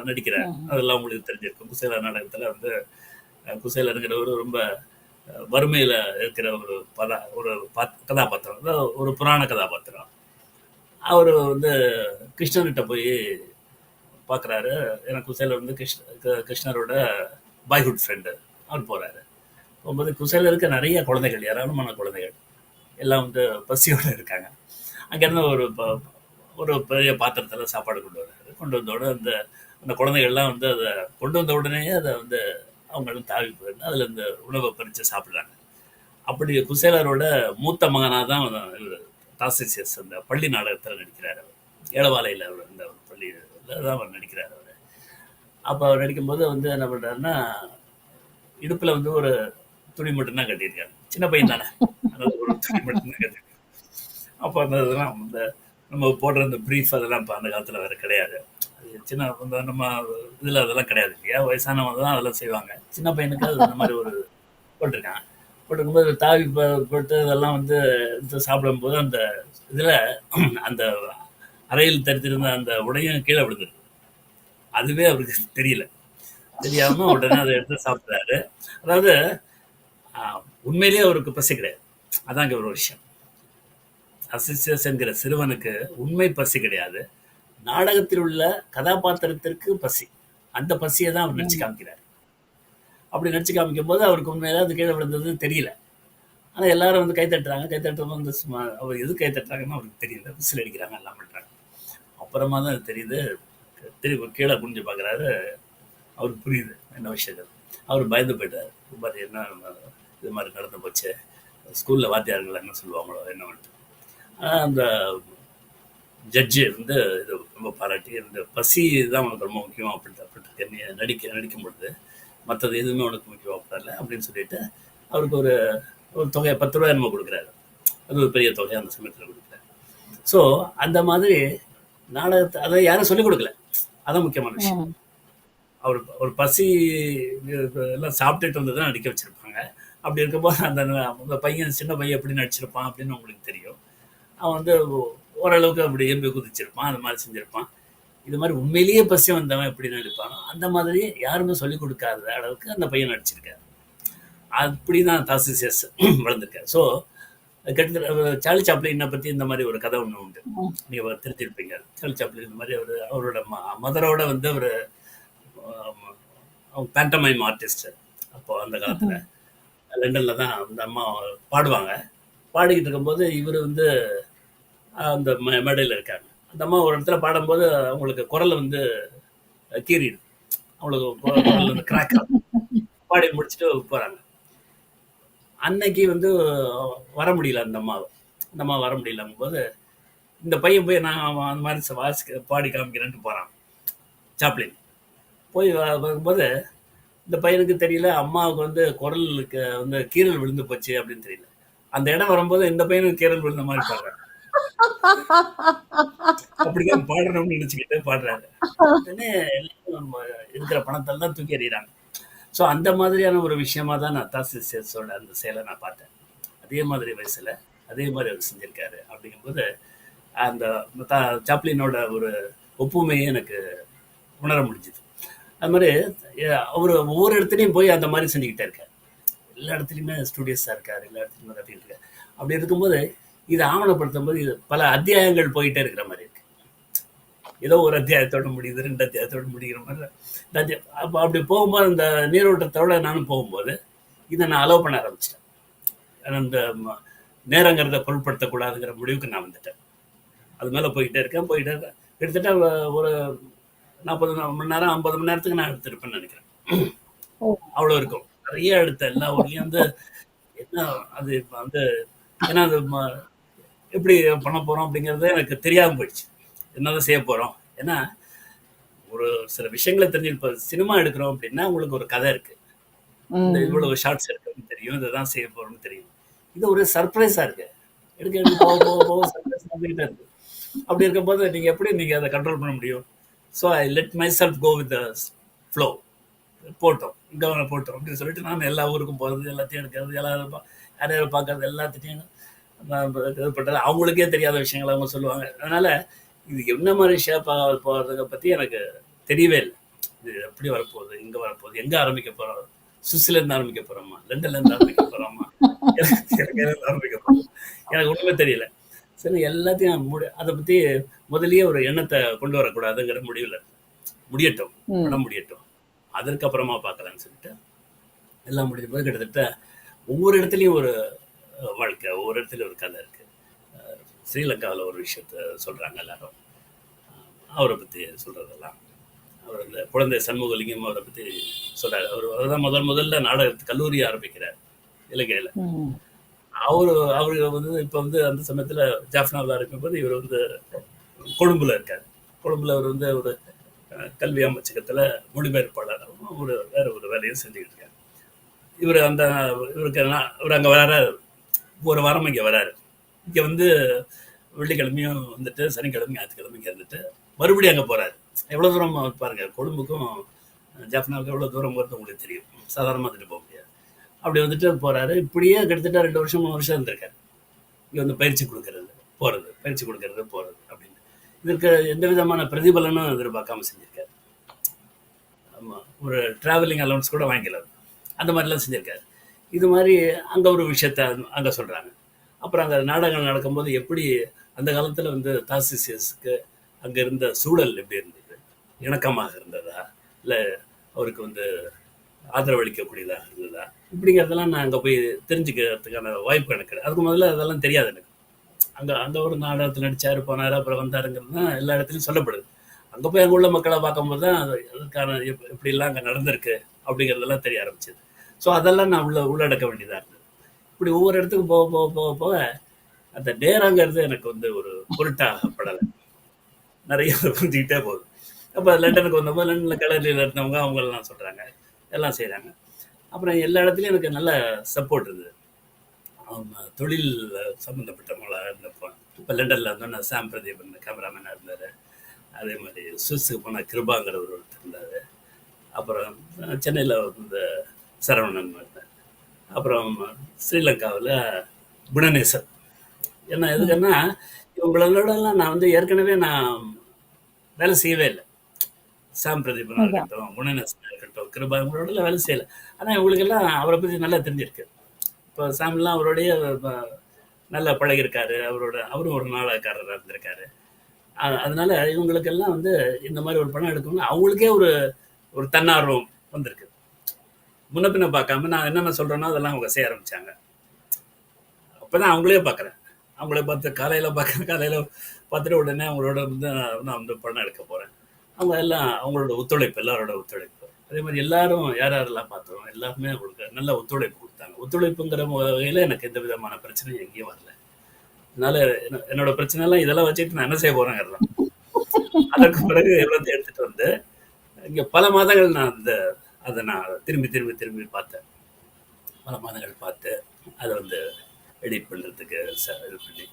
நடிக்கிறார். அதெல்லாம் உங்களுக்கு தெரிஞ்சிருக்கும். குசேலர் நாடகத்தில் வந்து குசேலருங்கிறவர் ரொம்ப வறுமையில் இருக்கிற ஒரு கதாபாத்திரம், ஒரு புராண கதாபாத்திரம். அவர் வந்து கிருஷ்ணர்கிட்ட போய் பார்க்குறாரு. எனக்கு குசேலர் வந்து கிருஷ்ணரோட பாய்ஹுட் ஃப்ரெண்டு. அவர் போகிறாரு. போகும்போது குசேலருக்கு நிறைய குழந்தைகள், ஏராளமான குழந்தைகள் எல்லாம் வந்து பசியோடு இருக்காங்க. அங்கேருந்து ஒரு பெரிய பாத்திரத்தில் சாப்பாடு கொண்டு வர்றாரு. கொண்டு வந்தோட அந்த குழந்தைகள்லாம் வந்து அதை கொண்டு வந்த உடனே அதை வந்து அவங்களும் தாவி போயிருந்து அதில் இந்த உணவை பறித்து சாப்பிட்றாங்க. அப்படி குசேலரோட மூத்த மகனாக தான் இவர் தாசிசியஸ் அந்த பள்ளி நாடகத்தில் நடிக்கிறார். அவர் ஏழவாலையில் அவர் அந்த பள்ளியில் தான் அவர் நடிக்கிறார். அவர் அப்போ அவர் நடிக்கும்போது வந்து என்ன பண்ணுறாருன்னா, இடுப்பில் வந்து ஒரு துணி மட்டும்தான் கட்டியிருக்காரு. சின்ன பையன் தானே, அதனால ஒரு துணி மட்டும்தான் கட்டியிருக்காரு. அப்போ அந்த இதெல்லாம் நம்ம போடுற அந்த ப்ரீஃப் அதெல்லாம் இப்போ அந்த காலத்தில் வேறு கிடையாது. சின்ன நம்ம இதில் அதெல்லாம் கிடையாது இல்லையா. வயசானவங்க தான் அதெல்லாம் செய்வாங்க. சின்ன பையனுக்கு அது அந்த மாதிரி ஒரு போட்டிருக்கான். போட்டிருக்கும்போது தாவி போட்டு அதெல்லாம் வந்து சாப்பிடும்போது அந்த இதில் அந்த அறையில் தரித்திருந்த அந்த உடையும் கீழே விழுந்துருக்கு. அதுவே அவருக்கு தெரியல. தெரியாமல் உடனே அதை எடுத்து சாப்பிட்றாரு. அதாவது உண்மையிலேயே அவருக்கு பசி கிடையாது. அதாங்க ஒரு விஷயம். அசிசியஸ் என்கிற சிறுவனுக்கு உண்மை பசி கிடையாது. நாடகத்தில் உள்ள கதாபாத்திரத்திற்கு பசி. அந்த பசியை தான் அவர் நடிச்சு காமிக்கிறார். அப்படி நடிச்சு காமிக்கும் போது அவருக்கு உண்மையில அது கீழே விழுந்ததுன்னு தெரியல. ஆனால் எல்லாரும் வந்து கை தட்டுறாங்க. கை தட்டுறது வந்து சும்மா அவர் எது கை தட்டுறாங்கன்னு அவருக்கு தெரியல. விசில் அடிக்கிறாங்க, எல்லாம் பண்ணுறாங்க. அப்புறமா தான் அது தெரியுது. திரும்ப கீழே குனிஞ்சு பார்க்குறாரு. அவருக்கு புரியுது என்ன விஷயங்கள். அவர் பயந்து போயிட்டார். இது மாதிரி என்ன இது மாதிரி நடந்து போச்சு, ஸ்கூலில் வாத்தியார்கள் என்ன சொல்லுவாங்களோ என்ன வந்துட்டு. அந்த ஜட்ஜு வந்து இது ரொம்ப பாராட்டி, இந்த பசி தான் உனக்கு ரொம்ப முக்கியம் அப்படின்ட்டு நடிக்கும் பொழுது மற்றது எதுவுமே உனக்கு முக்கியமாகப்படல அப்படின்னு சொல்லிட்டு அவருக்கு ஒரு ஒரு தொகையை 10 ரூபாய் என்னமோ கொடுக்குறாரு. அது ஒரு பெரிய தொகையை அந்த சமயத்தில் கொடுக்குறாரு. ஸோ அந்த மாதிரி நாடகத்தை அதை யாரும் சொல்லிக் கொடுக்கல. அதான் முக்கியமான விஷயம். அவர் ஒரு பசி எல்லாம் சாப்பிட்டுட்டு வந்து தான் நடிக்க வச்சிருப்பாங்க. அப்படி இருக்கும்போது அந்த பையன் சின்ன பையன் எப்படி நடிச்சிருப்பான் அப்படின்னு உங்களுக்கு தெரியும். அவன் வந்து ஓரளவுக்கு அப்படி எம்பி குதிச்சிருப்பான், அந்த மாதிரி செஞ்சிருப்பான். இது மாதிரி உண்மையிலேயே பசி வந்தவன் எப்படி நடிப்பானோ அந்த மாதிரி யாருமே சொல்லிக் கொடுக்காத அளவுக்கு அந்த பையன் நடிச்சிருக்காரு. அப்படிதான் தாசிசியஸ் வளர்ந்துருக்காரு. ஸோ கிட்டத்தட்ட சார்லி சாப்ளினை பற்றி இந்த மாதிரி ஒரு கதை ஒன்று உண்டு, நீங்கள் தெரிஞ்சிருப்பீங்க. சார்லி சாப்ளின் இந்த மாதிரி அவரோட மதரோட வந்து அவர் பேண்டமைம் ஆர்டிஸ்ட். அப்போ அந்த காலத்தில் லண்டனில் தான் அந்த அம்மா பாடுவாங்க. பாடிக்கிட்டு இருக்கும்போது இவர் வந்து அந்த மேடையில் இருக்காங்க. அந்த அம்மா ஒரு இடத்துல பாடும்போது அவங்களுக்கு குரலை வந்து கீறிடு, அவங்களுக்கு குரல் வந்து கிராக் ஆகும். பாடி முடிச்சுட்டு போகிறாங்க. அன்னைக்கு வந்து வர முடியல அந்த அம்மா வர முடியலங்கும் போது இந்த பையன் போய் நான் அந்த மாதிரி பாடி காமிக்கிறேன்ட்டு போகிறான். சாப்ளின் போய் வரும்போது இந்த பையனுக்கு தெரியல, அம்மாவுக்கு வந்து குரலுக்கு வந்து கீரல் விழுந்து போச்சு அப்படின்னு தெரியல. அந்த இடம் வரும்போது இந்த பையனுக்கு கீரல் விழுந்த மாதிரி பாடுறாரு. அப்படிதான் பாடணும்னு நினைச்சுக்கிட்டு பாடுறாரு. உடனே எல்லாரும் இருக்கிற பணத்தால் தான் தூக்கி எறிகிறாங்க. ஸோ அந்த மாதிரியான ஒரு விஷயமா தான் நான் தாசிசியஸோட அந்த செயலை நான் பார்த்தேன். அதே மாதிரி வயசுல அதே மாதிரி அவர் செஞ்சிருக்காரு. அப்படிங்கும்போது அந்த சாப்ளினோட ஒரு ஒப்புமையை எனக்கு உணர முடிஞ்சுது. அது மாதிரி அவர் ஒவ்வொரு இடத்துலையும் போய் அந்த மாதிரி செஞ்சுக்கிட்டே இருக்கார். எல்லா இடத்துலையுமே ஸ்டூடியோஸாக இருக்கார், எல்லா இடத்துலையுமே கட்டிட்டு இருக்கார். அப்படி இருக்கும்போது இதை ஆவணப்படுத்தும் போது இது பல அத்தியாயங்கள் போயிட்டே இருக்கிற மாதிரி இருக்கு. ஏதோ ஒரு அத்தியாயத்தோட முடியுது, 2 அத்தியாயத்தோட முடிகிற மாதிரி. அப்போ அப்படி போகும்போது அந்த நீரோட்டத்தோட நானும் போகும்போது இதை நான் அலோவ் பண்ண ஆரம்பிச்சிட்டேன். அந்த நேரங்கிறத பொருட்படுத்தக்கூடாதுங்கிற முடிவுக்கு நான் வந்துட்டேன். அது மேலே போயிட்டே இருக்கேன். கிட்டத்தட்ட ஒரு 40 மணி நேரம் 50 மணி நேரத்துக்கு நான் எடுத்திருப்பேன்னு நினைக்கிறேன். அவ்வளோ இருக்கும். நிறைய எடுத்த எல்லா ஊர்லேயும் வந்து என்ன அது வந்து ஏன்னா அது எப்படி பண்ண போகிறோம் அப்படிங்கிறது எனக்கு தெரியாமல் போயிடுச்சு. என்னதான் செய்ய போகிறோம். ஏன்னா ஒரு சில விஷயங்களை தெரிஞ்சுட்டு சினிமா எடுக்கிறோம் அப்படின்னா உங்களுக்கு ஒரு கதை இருக்கு, இந்த இவ்வளவு ஷார்ட்ஸ் இருக்குன்னு தெரியும், இதை தான் செய்ய போகிறோம்னு தெரியும். இது ஒரு சர்ப்ரைஸாக இருக்கு. எடுக்க போக சர்ப்ரைஸ் வந்துக்கிட்டே இருக்கு. அப்படி இருக்கும்போது நீங்கள் எப்படி அதை கண்ட்ரோல் பண்ண முடியும்? So I let myself go with the flow. போட்டோம் அப்படின்னு சொல்லிட்டு நான் எல்லா ஊருக்கும் போகிறது, எல்லாத்தையும் எடுக்கிறது, யாரையும் பார்க்கறது, எல்லாத்தையும் இது பண்ணுறது. அவங்களுக்கே தெரியாத விஷயங்களை அவங்க சொல்லுவாங்க. அதனால் இது என்ன மாதிரி ஷேப் போகிறத பற்றி எனக்கு தெரியவே இல்லை. இது எப்படி வரப்போகுது, இங்கே வரப்போகுது, எங்கே ஆரம்பிக்க போகிறோம், சுவிஸ்லேருந்து ஆரம்பிக்க போகிறோமா, லண்டன்லேருந்து ஆரம்பிக்க போகிறோமா, ஆரம்பிக்க போகிறோம், எனக்கு ஒன்றுமே தெரியல. சரி, எல்லாத்தையும் அதை பற்றி முதலியே ஒரு எண்ணத்தை கொண்டு வரக்கூடாதுங்கிற முடிவில் முடியட்டும், படம் முடியட்டும், அதற்கப்புறமா பார்க்கலான்னு சொல்லிட்டு எல்லாம் முடிஞ்ச போது கிட்டத்தட்ட ஒவ்வொரு இடத்துலையும் ஒரு வாழ்க்கை, ஒவ்வொரு இடத்துலையும் ஒரு கதை இருக்குது. ஸ்ரீலங்காவில் ஒரு விஷயத்த சொல்கிறாங்க எல்லாரும், அவரை பற்றி சொல்கிறதெல்லாம். அவர் அந்த குழந்தை சண்முகலிங்கம் அவரை பற்றி சொல்கிறார். அவர் தான் முதல்ல நாடகத்து கல்லூரி ஆரம்பிக்கிறார் இலங்கையில். அவரு வந்து இப்போ வந்து அந்த சமயத்தில் ஜாஃப்னாவில் இருக்கும்போது இவர் வந்து கொழும்புல இருக்கார். கொழும்புல அவர் வந்து ஒரு கல்வி அமைச்சகத்தில் மொழிபெயர்ப்பாளராகவும் வேற ஒரு வேலையும் செஞ்சுக்கிட்டு இருக்காரு. இவர் அங்கே வராரு, ஒரு வாரம் இங்கே வராரு. இங்கே வந்து வெள்ளிக்கிழமையும் வந்துட்டு சனிக்கிழமையும் ஞாயிற்றுக்கிழமை இங்கே இருந்துட்டு மறுபடியும் அங்கே போகிறாரு. எவ்வளோ தூரம் பாருங்கள், கொழும்புக்கும் ஜாஃப்னாவுக்கும் எவ்வளோ தூரம் போகிறது உங்களுக்கு தெரியும். சாதாரணமாக வந்துட்டு போக முடியாது. அப்படி வந்துட்டு போகிறாரு. இப்படியே கிட்டத்தட்ட 2 வருஷம் 3 வருஷம் இருந்திருக்காரு. இங்கே வந்து பயிற்சி கொடுக்கறது போகிறது அப்படின்னு. இதற்கு எந்த விதமான பிரதிபலனும் எதிர்பார்க்காம செஞ்சுருக்காரு. ஆமாம், ஒரு ட்ராவலிங் அலவன்ஸ் கூட வாங்கிக்கலாம், அந்த மாதிரிலாம் செஞ்சுருக்காரு. இது மாதிரி அங்கே ஒரு விஷயத்த அங்கே சொல்கிறாங்க. அப்புறம் அங்கே நாடகங்கள் நடக்கும்போது எப்படி அந்த காலத்தில் வந்து தாசிசியஸுக்கு அங்கே இருந்த சூழல் எப்படி இருந்தது, இணக்கமாக இருந்ததா, இல்லை அவருக்கு வந்து ஆதரவளிக்கக்கூடியதாக இருந்ததா, இப்படிங்கிறதெல்லாம் நான் அங்கே போய் தெரிஞ்சுக்கிறதுக்கான வாய்ப்பு எனக்கு அதுக்கு முதல்ல அதெல்லாம் தெரியாது எனக்கு. அங்கே அங்கே ஒரு நாடகத்தில் நடித்தார், போனார், அப்புறம் வந்தாருங்கிறது தான் எல்லா இடத்துலையும் சொல்லப்படுது. அங்கே போய் அங்கே உள்ள மக்களை பார்க்கும்போது தான் அதுக்கான எப்படிலாம் அங்கே நடந்திருக்கு அப்படிங்கிறதெல்லாம் தெரிய ஆரம்பிச்சது. ஸோ அதெல்லாம் நான் உள்ளடக்க வேண்டியதாக இருந்தது. இப்படி ஒவ்வொரு இடத்துக்கும் போக போக போக போக அந்த நேரங்கிறது எனக்கு வந்து ஒரு பொருட்டாகப்படலை. நிறைய புரிஞ்சுக்கிட்டே போகுது. அப்போ லண்டனுக்கு வந்தபோது லண்டனில் கலரியில் இருந்தவங்க அவங்களெல்லாம் சொல்கிறாங்க, எல்லாம் செய்கிறாங்க. அப்புறம் எல்லா இடத்துலையும் எனக்கு நல்ல சப்போர்ட் இருந்தது. தொழில் சம்மந்தப்பட்டவங்களாக இருந்தப்போ இப்போ லண்டனில் இருந்தோன்னா சாம் பிரதீபன் கேமராமேனாக இருந்தார். அதே மாதிரி சுவிஸுக்கு போனால் கிருபாங்கிற ஒருத்தர் இருந்தார். அப்புறம் சென்னையில் இந்த சரவணன் இருந்தார். அப்புறம் ஸ்ரீலங்காவில் குணநேசன். என்ன எதுக்குன்னா இவங்களோடலாம் நான் வந்து ஏற்கனவே நான் வேலை செய்யவே இல்லை. சாம் பிரதீபனாக இருக்கட்டும், குணநேசனாக இருக்கட்டும், கிருபா இவங்களோடலாம் வேலை செய்யலை. ஆனால் இவங்களுக்கெல்லாம் அவரை பற்றி நல்லா தெரிஞ்சிருக்கு. இப்போ சாம்லாம் அவருடைய நல்லா பழகிருக்காரு, அவரும் ஒரு நாடகக்காரராக இருந்திருக்காரு. அதனால இவங்களுக்கெல்லாம் வந்து இந்த மாதிரி ஒரு படம் எடுக்கணும்னு அவங்களுக்கே ஒரு ஒரு தன்னார்வம் வந்திருக்கு. முன்ன பின்ன பார்க்காம நான் என்னென்ன சொல்கிறேனோ அதெல்லாம் அவங்க செய்ய ஆரம்பித்தாங்க. அப்போ தான் அவங்களே பார்க்குறேன். அவங்கள பார்த்து காலையில் பார்த்துட்டு உடனே அவங்களோட வந்து நான் வந்து படம் எடுக்க போகிறேன். அவங்க எல்லாம் அவங்களோட ஒத்துழைப்பு, எல்லாரோட ஒத்துழைப்பு. அதே மாதிரி எல்லாரும் யாரெல்லாம் பார்த்தோம் எல்லாருமே அவங்களுக்கு நல்ல ஒத்துழைப்பு கொடுத்தாங்க. ஒத்துழைப்புங்கிற வகையில் எனக்கு எந்த விதமான பிரச்சனையும் எங்கேயும் வரல. அதனால என்னோட பிரச்சனைலாம் இதெல்லாம் வச்சுட்டு நான் என்ன செய்ய போகிறேங்கிறலாம். அதற்கு பிறகு எவ்வளோ எடுத்துகிட்டு வந்து இங்கே பல மாதங்கள் நான் அதை நான் திரும்பி பார்த்தேன். பல மாதங்கள் பார்த்து அதை வந்து எடிட் பண்ணுறதுக்கு இது பண்ணி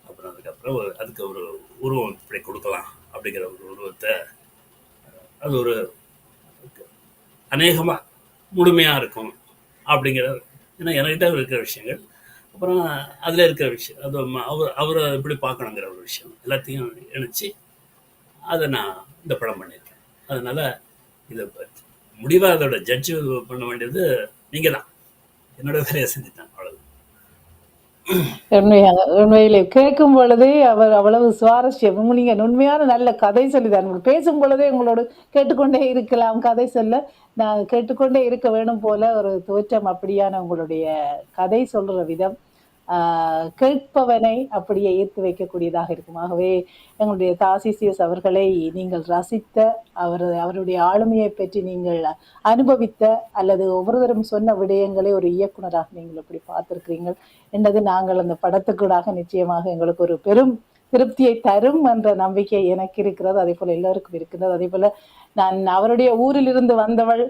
அப்புறம் அதுக்கப்புறம் அதுக்கு ஒரு உருவம் இப்படி கொடுக்கலாம் அப்படிங்கிற ஒரு உருவத்தை அது ஒரு அநேகமாக முழுமையாக இருக்கும் அப்படிங்கிற, ஏன்னா என்கிட்ட இருக்கிற விஷயங்கள், அப்புறம் அதில் இருக்கிற விஷயம், அது அவரை எப்படி பார்க்கணுங்கிற ஒரு விஷயம் எல்லாத்தையும் இணைச்சி அதை நான் இந்த படம் பண்ணியிருக்கேன். அதனால் இதை முடிவாக அதோட ஜட்ஜு பண்ண வேண்டியது நீங்கள் தான். என்னோட வேலையை செஞ்சுட்டேன், அவ்வளவு. உண்மையிலே கேட்கும் பொழுதே அவர் அவ்வளவு சுவாரஸ்யம். நீங்க உண்மையான நல்ல கதை சொல்லிதான் பேசும் பொழுதே உங்களோடு கேட்டுக்கொண்டே இருக்கலாம். கதை சொல்ல நான் கேட்டுக்கொண்டே இருக்க வேணும் போல ஒரு தோற்றம். அப்படியான உங்களுடைய கதை சொல்ற விதம் கேட்பவனை அப்படியே ஈர்த்து வைக்கக்கூடியதாக இருக்கும். ஆகவே எங்களுடைய தாசிசியஸ் அவர்களை நீங்கள் ரசித்த, அவருடைய ஆளுமையை பற்றி நீங்கள் அனுபவித்த, அல்லது ஒவ்வொருவரும் சொன்ன விடயங்களை ஒரு இயக்குனராக நீங்கள் எப்படி பார்த்திருக்கிறீர்கள் என்றது நாங்கள் அந்த படத்துக்கூடாக நிச்சயமாக எங்களுக்கு ஒரு பெரும் திருப்தியை தரும் என்ற நம்பிக்கை எனக்கு இருக்கிறது. அதே போல எல்லோருக்கும் இருக்கிறது. அதே போல நான் அவருடைய ஊரிலிருந்து வந்தவள்,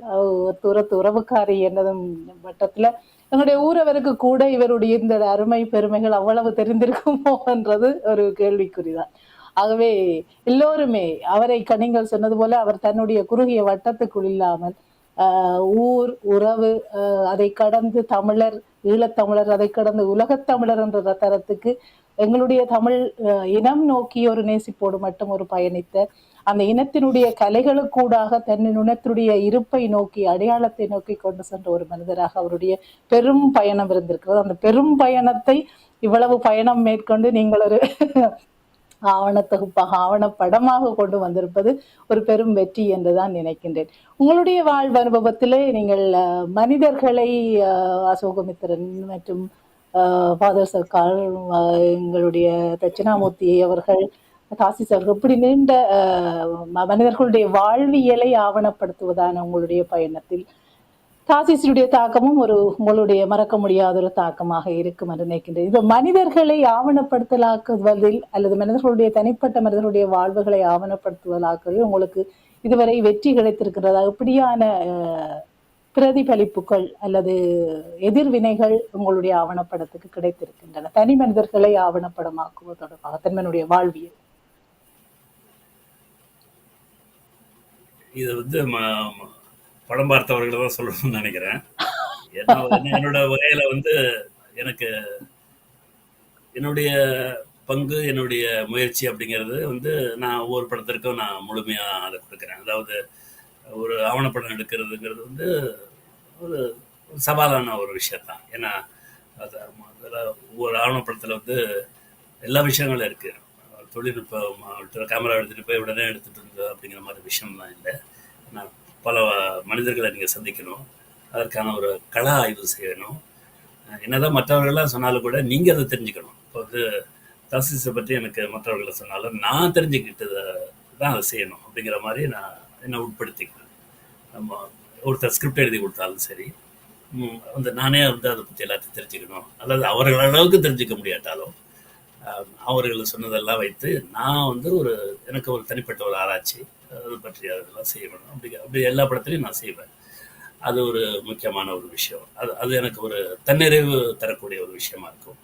தூரத்து உறவுக்காரி என்னதும் வட்டத்துல எங்களுடைய ஊரவருக்கு கூட இவருடைய இந்த அருமை பெருமைகள் அவ்வளவு தெரிந்திருக்குமோ என்றது ஒரு கேள்விக்குறிதான். ஆகவே எல்லோருமே அவரை நீங்கள் சொன்னது போல அவர் தன்னுடைய குறுகிய வட்டத்துக்குள் இல்லாமல் ஊர் உறவு, அதை கடந்து தமிழர், ஈழத்தமிழர், அதை கடந்து உலகத்தமிழர் என்ற தரத்துக்கு எங்களுடைய தமிழ் இனம் நோக்கி ஒரு நேசிப்போடு மட்டும் ஒரு பயணித்த, அந்த இனத்தினுடைய கலைகளுக்கூடாக தன்னின் இனத்தினுடைய இருப்பை நோக்கி, அடையாளத்தை நோக்கி கொண்டு சென்ற ஒரு மனிதராக அவருடைய பெரும் பயணம் இருந்திருக்கிறது. அந்த பெரும் பயணத்தை இவ்வளவு பயணம் மேற்கொண்டு நீங்கள் ஒரு ஆவணத்தொகுப்பாக, ஆவணப்படமாக கொண்டு வந்திருப்பது ஒரு பெரும் வெற்றி என்றுதான் நினைக்கின்றேன். உங்களுடைய வாழ்வு அனுபவத்திலே நீங்கள் மனிதர்களை அசோகமித்திரன் மற்றும் ஃபாதர் சர்க்கார், எங்களுடைய தட்சிணாமூர்த்தி அவர்கள், தாசிஸ் அவர்கள், இப்படி நீண்ட மனிதர்களுடைய வாழ்வியலை ஆவணப்படுத்துவதான உங்களுடைய பயணத்தில் தாசிஸுடைய தாக்கமும் உங்களுடைய மறக்க முடியாத ஒரு தாக்கமாக இருக்கும் என்று நினைக்கின்றேன். இப்ப மனிதர்களை ஆவணப்படுத்தலாக்குவதில் அல்லது மனிதர்களுடைய தனிப்பட்ட மனிதர்களுடைய வாழ்வுகளை ஆவணப்படுத்துவதாக்குவதில் உங்களுக்கு இதுவரை வெற்றி கிடைத்திருக்கிறதா? இப்படியான பிரதிபலிப்புகள் அல்லது எதிர்வினைகள் உங்களுடைய ஆவணப்படத்துக்கு கிடைத்திருக்கின்றன, தனி மனிதர்களை ஆவணப்படமாக்குவது தொடர்பாக தன்மனுடைய வாழ்வியல்? இது வந்து படம் பார்த்தவர்களை தான் சொல்லணும்னு நினைக்கிறேன். என்னோட வகையில வந்து எனக்கு என்னுடைய பங்கு, என்னுடைய முயற்சி அப்படிங்கிறது வந்து நான் ஒவ்வொரு படத்திற்கும் நான் முழுமையா அதை கொடுக்குறேன். அதாவது ஒரு ஆவணப்படம் எடுக்கிறதுங்கிறது வந்து ஒரு சவாலான ஒரு விஷயத்தான். ஏன்னா ஒவ்வொரு ஆவணப்படத்தில் வந்து எல்லா விஷயங்களும் இருக்கு. தொழில்நுட்பம் கேமரா எடுத்துகிட்டு போய் உடனே எடுத்துகிட்டு இருந்தது அப்படிங்கிற மாதிரி விஷயம்லாம் இல்லை. நான் பல மனிதர்களை நீங்கள் சந்திக்கணும், அதற்கான ஒரு கள ஆய்வு செய்யணும். என்னதான் மற்றவர்கள்லாம் சொன்னாலும் கூட நீங்கள் அதை தெரிஞ்சுக்கணும். இப்போ வந்து தாசிஸை பற்றி எனக்கு மற்றவர்களை சொன்னாலும் நான் தெரிஞ்சுக்கிட்டு தான் அதை செய்யணும் அப்படிங்கிற மாதிரி நான் என்னை உட்படுத்திக்கிறேன். நம்ம ஒருத்தர் ஸ்கிரிப்ட் எழுதி கொடுத்தாலும் சரி, வந்து நானே வந்து அதை பற்றி எல்லாத்தையும் தெரிஞ்சுக்கணும், அல்லது அவர்கள் அளவுக்கு தெரிஞ்சுக்க முடியாட்டாலும் அவர்கள் சொன்னதெல்லாம் வைத்து நான் வந்து எனக்கு ஒரு தனிப்பட்ட ஒரு ஆராய்ச்சி அதை பற்றி அதெல்லாம் செய்யணும். அப்படி எல்லா படத்துலையும் நான் செய்வேன். அது ஒரு முக்கியமான ஒரு விஷயம். அது எனக்கு ஒரு தன்னிறைவு தரக்கூடிய ஒரு விஷயமா இருக்கும்.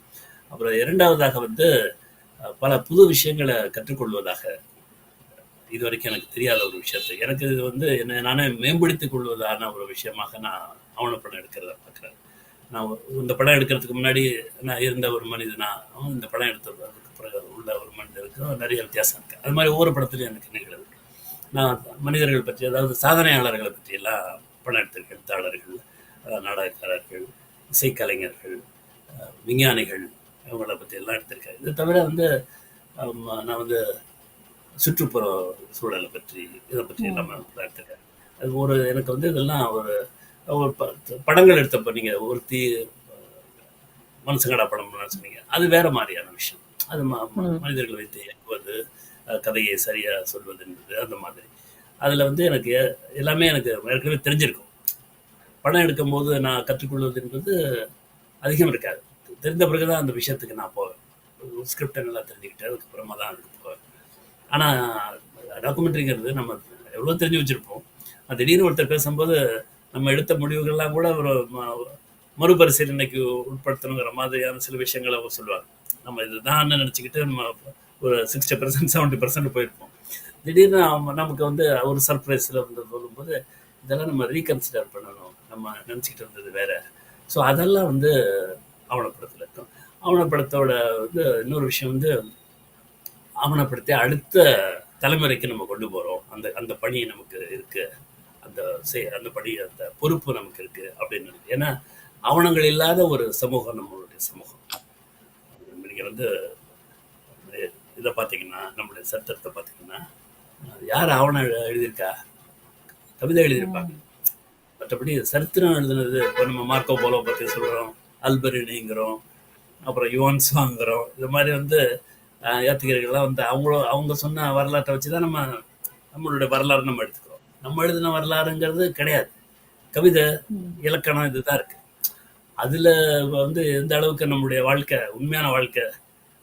அப்புறம் இரண்டாவதாக வந்து பல புது விஷயங்களை கற்றுக்கொள்வதாக, இது வரைக்கும் எனக்கு தெரியாத ஒரு விஷயத்தை எனக்கு இது வந்து என்னை நானே மேம்படுத்திக் கொள்வதான ஒரு விஷயமாக நான் ஆவணப்படம் எடுக்கிறத பார்க்குறேன். நான் இந்த படம் எடுக்கிறதுக்கு முன்னாடி நான் இருந்த ஒரு மனிதனா, இந்த படம் எடுத்ததுக்கு பிறகு உள்ள ஒரு மனிதருக்கும் நிறைய வித்தியாசம் இருக்குது. அது மாதிரி ஒவ்வொரு படத்துலையும் எனக்கு நிகழ்வு. நான் மனிதர்கள் பற்றி, அதாவது சாதனையாளர்களை பற்றியெல்லாம் படம் எடுத்திருக்கேன். எழுத்தாளர்கள், நாடகக்காரர்கள், இசைக்கலைஞர்கள், விஞ்ஞானிகள், இவங்களை பற்றி எல்லாம் எடுத்திருக்கேன். இதை தவிர வந்து நான் வந்து சுற்றுப்புற சூழலை பற்றி, இதை பற்றி எல்லாமே எடுத்திருக்கேன். அது எனக்கு வந்து இதெல்லாம் ஒரு படங்கள் எடுத்தப்போ நீங்கள் ஒருத்தி மனசுங்கடா படம்னு சொன்னீங்க, அது வேற மாதிரியான விஷயம். அது மனிதர்கள் வைத்து இயக்குவது, கதையை சரியாக சொல்வது என்பது அந்த மாதிரி. அதில் வந்து எனக்கு எல்லாமே எனக்கு ஏற்கனவே தெரிஞ்சிருக்கும். படம் எடுக்கும்போது நான் கற்றுக்கொள்வது என்பது அதிகம் இருக்காது. தெரிந்த பிறகு தான் அந்த விஷயத்துக்கு நான் போவேன். ஸ்கிரிப்டை நல்லா தெரிஞ்சுக்கிட்டு அதுக்கப்புறமா தான் அதுக்கு போவேன். ஆனால் டாக்குமெண்ட்ரிங்கிறது நம்ம எவ்வளோ தெரிஞ்சு வச்சுருப்போம், திடீர்னு ஒருத்தர் பேசும்போது நம்ம எடுத்த முடிவுகள்லாம் கூட ஒரு மறுபரிசீலனைக்கு உட்படுத்தணுங்கிற மாதிரியான சில விஷயங்களை அவர் சொல்லுவாங்க. நம்ம இதுதான் நினச்சிக்கிட்டு நம்ம ஒரு 60% 70% போயிருப்போம். திடீர்னு நமக்கு வந்து ஒரு சர்ப்ரைஸில் வந்து சொல்லும்போது இதெல்லாம் நம்ம ரீகன்சிடர் பண்ணணும், நம்ம நினச்சிக்கிட்டு இருந்தது வேற. ஸோ அதெல்லாம் வந்து ஆவணப்படத்தில் இருக்கும். ஆவணப்படத்தோட வந்து இன்னொரு விஷயம் வந்து ஆவணப்படுத்தி அடுத்த தலைமுறைக்கு நம்ம கொண்டு போகிறோம். அந்த பணி நமக்கு இருக்குது, அந்த பணி, அந்த பொறுப்பு நமக்கு இருக்குது அப்படின்னு. ஏன்னா ஆவணங்கள் இல்லாத ஒரு சமூகம் நம்மளுடைய சமூகம். நீங்கள் வந்து இதை பார்த்தீங்கன்னா, நம்மளுடைய சரித்திரத்தை பார்த்தீங்கன்னா, யார் ஆவணம் எழுதியிருக்கா? கவிதை எழுதியிருப்பாங்க. மற்றபடி சரித்திரம் எழுதுனது இப்போ நம்ம மார்க்கோ போலோ பற்றி சொல்கிறோம், அல்பரினிங்கிறோம், அப்புறம் யுவான் சாங்கிறோம். இது மாதிரி வந்து யாத்திரிகர்கள்லாம் வந்து அவங்க சொன்ன வரலாற்றை வச்சு தான் நம்மளுடைய வரலாறு நம்ம எடுத்துக்கிறோம். நம்ம எழுதின வரலாறுங்கிறது கிடையாது. கவிதை, இலக்கணம் இதுதான் இருக்கு. அதில் வந்து எந்த அளவுக்கு நம்மளுடைய வாழ்க்கை, உண்மையான வாழ்க்கை,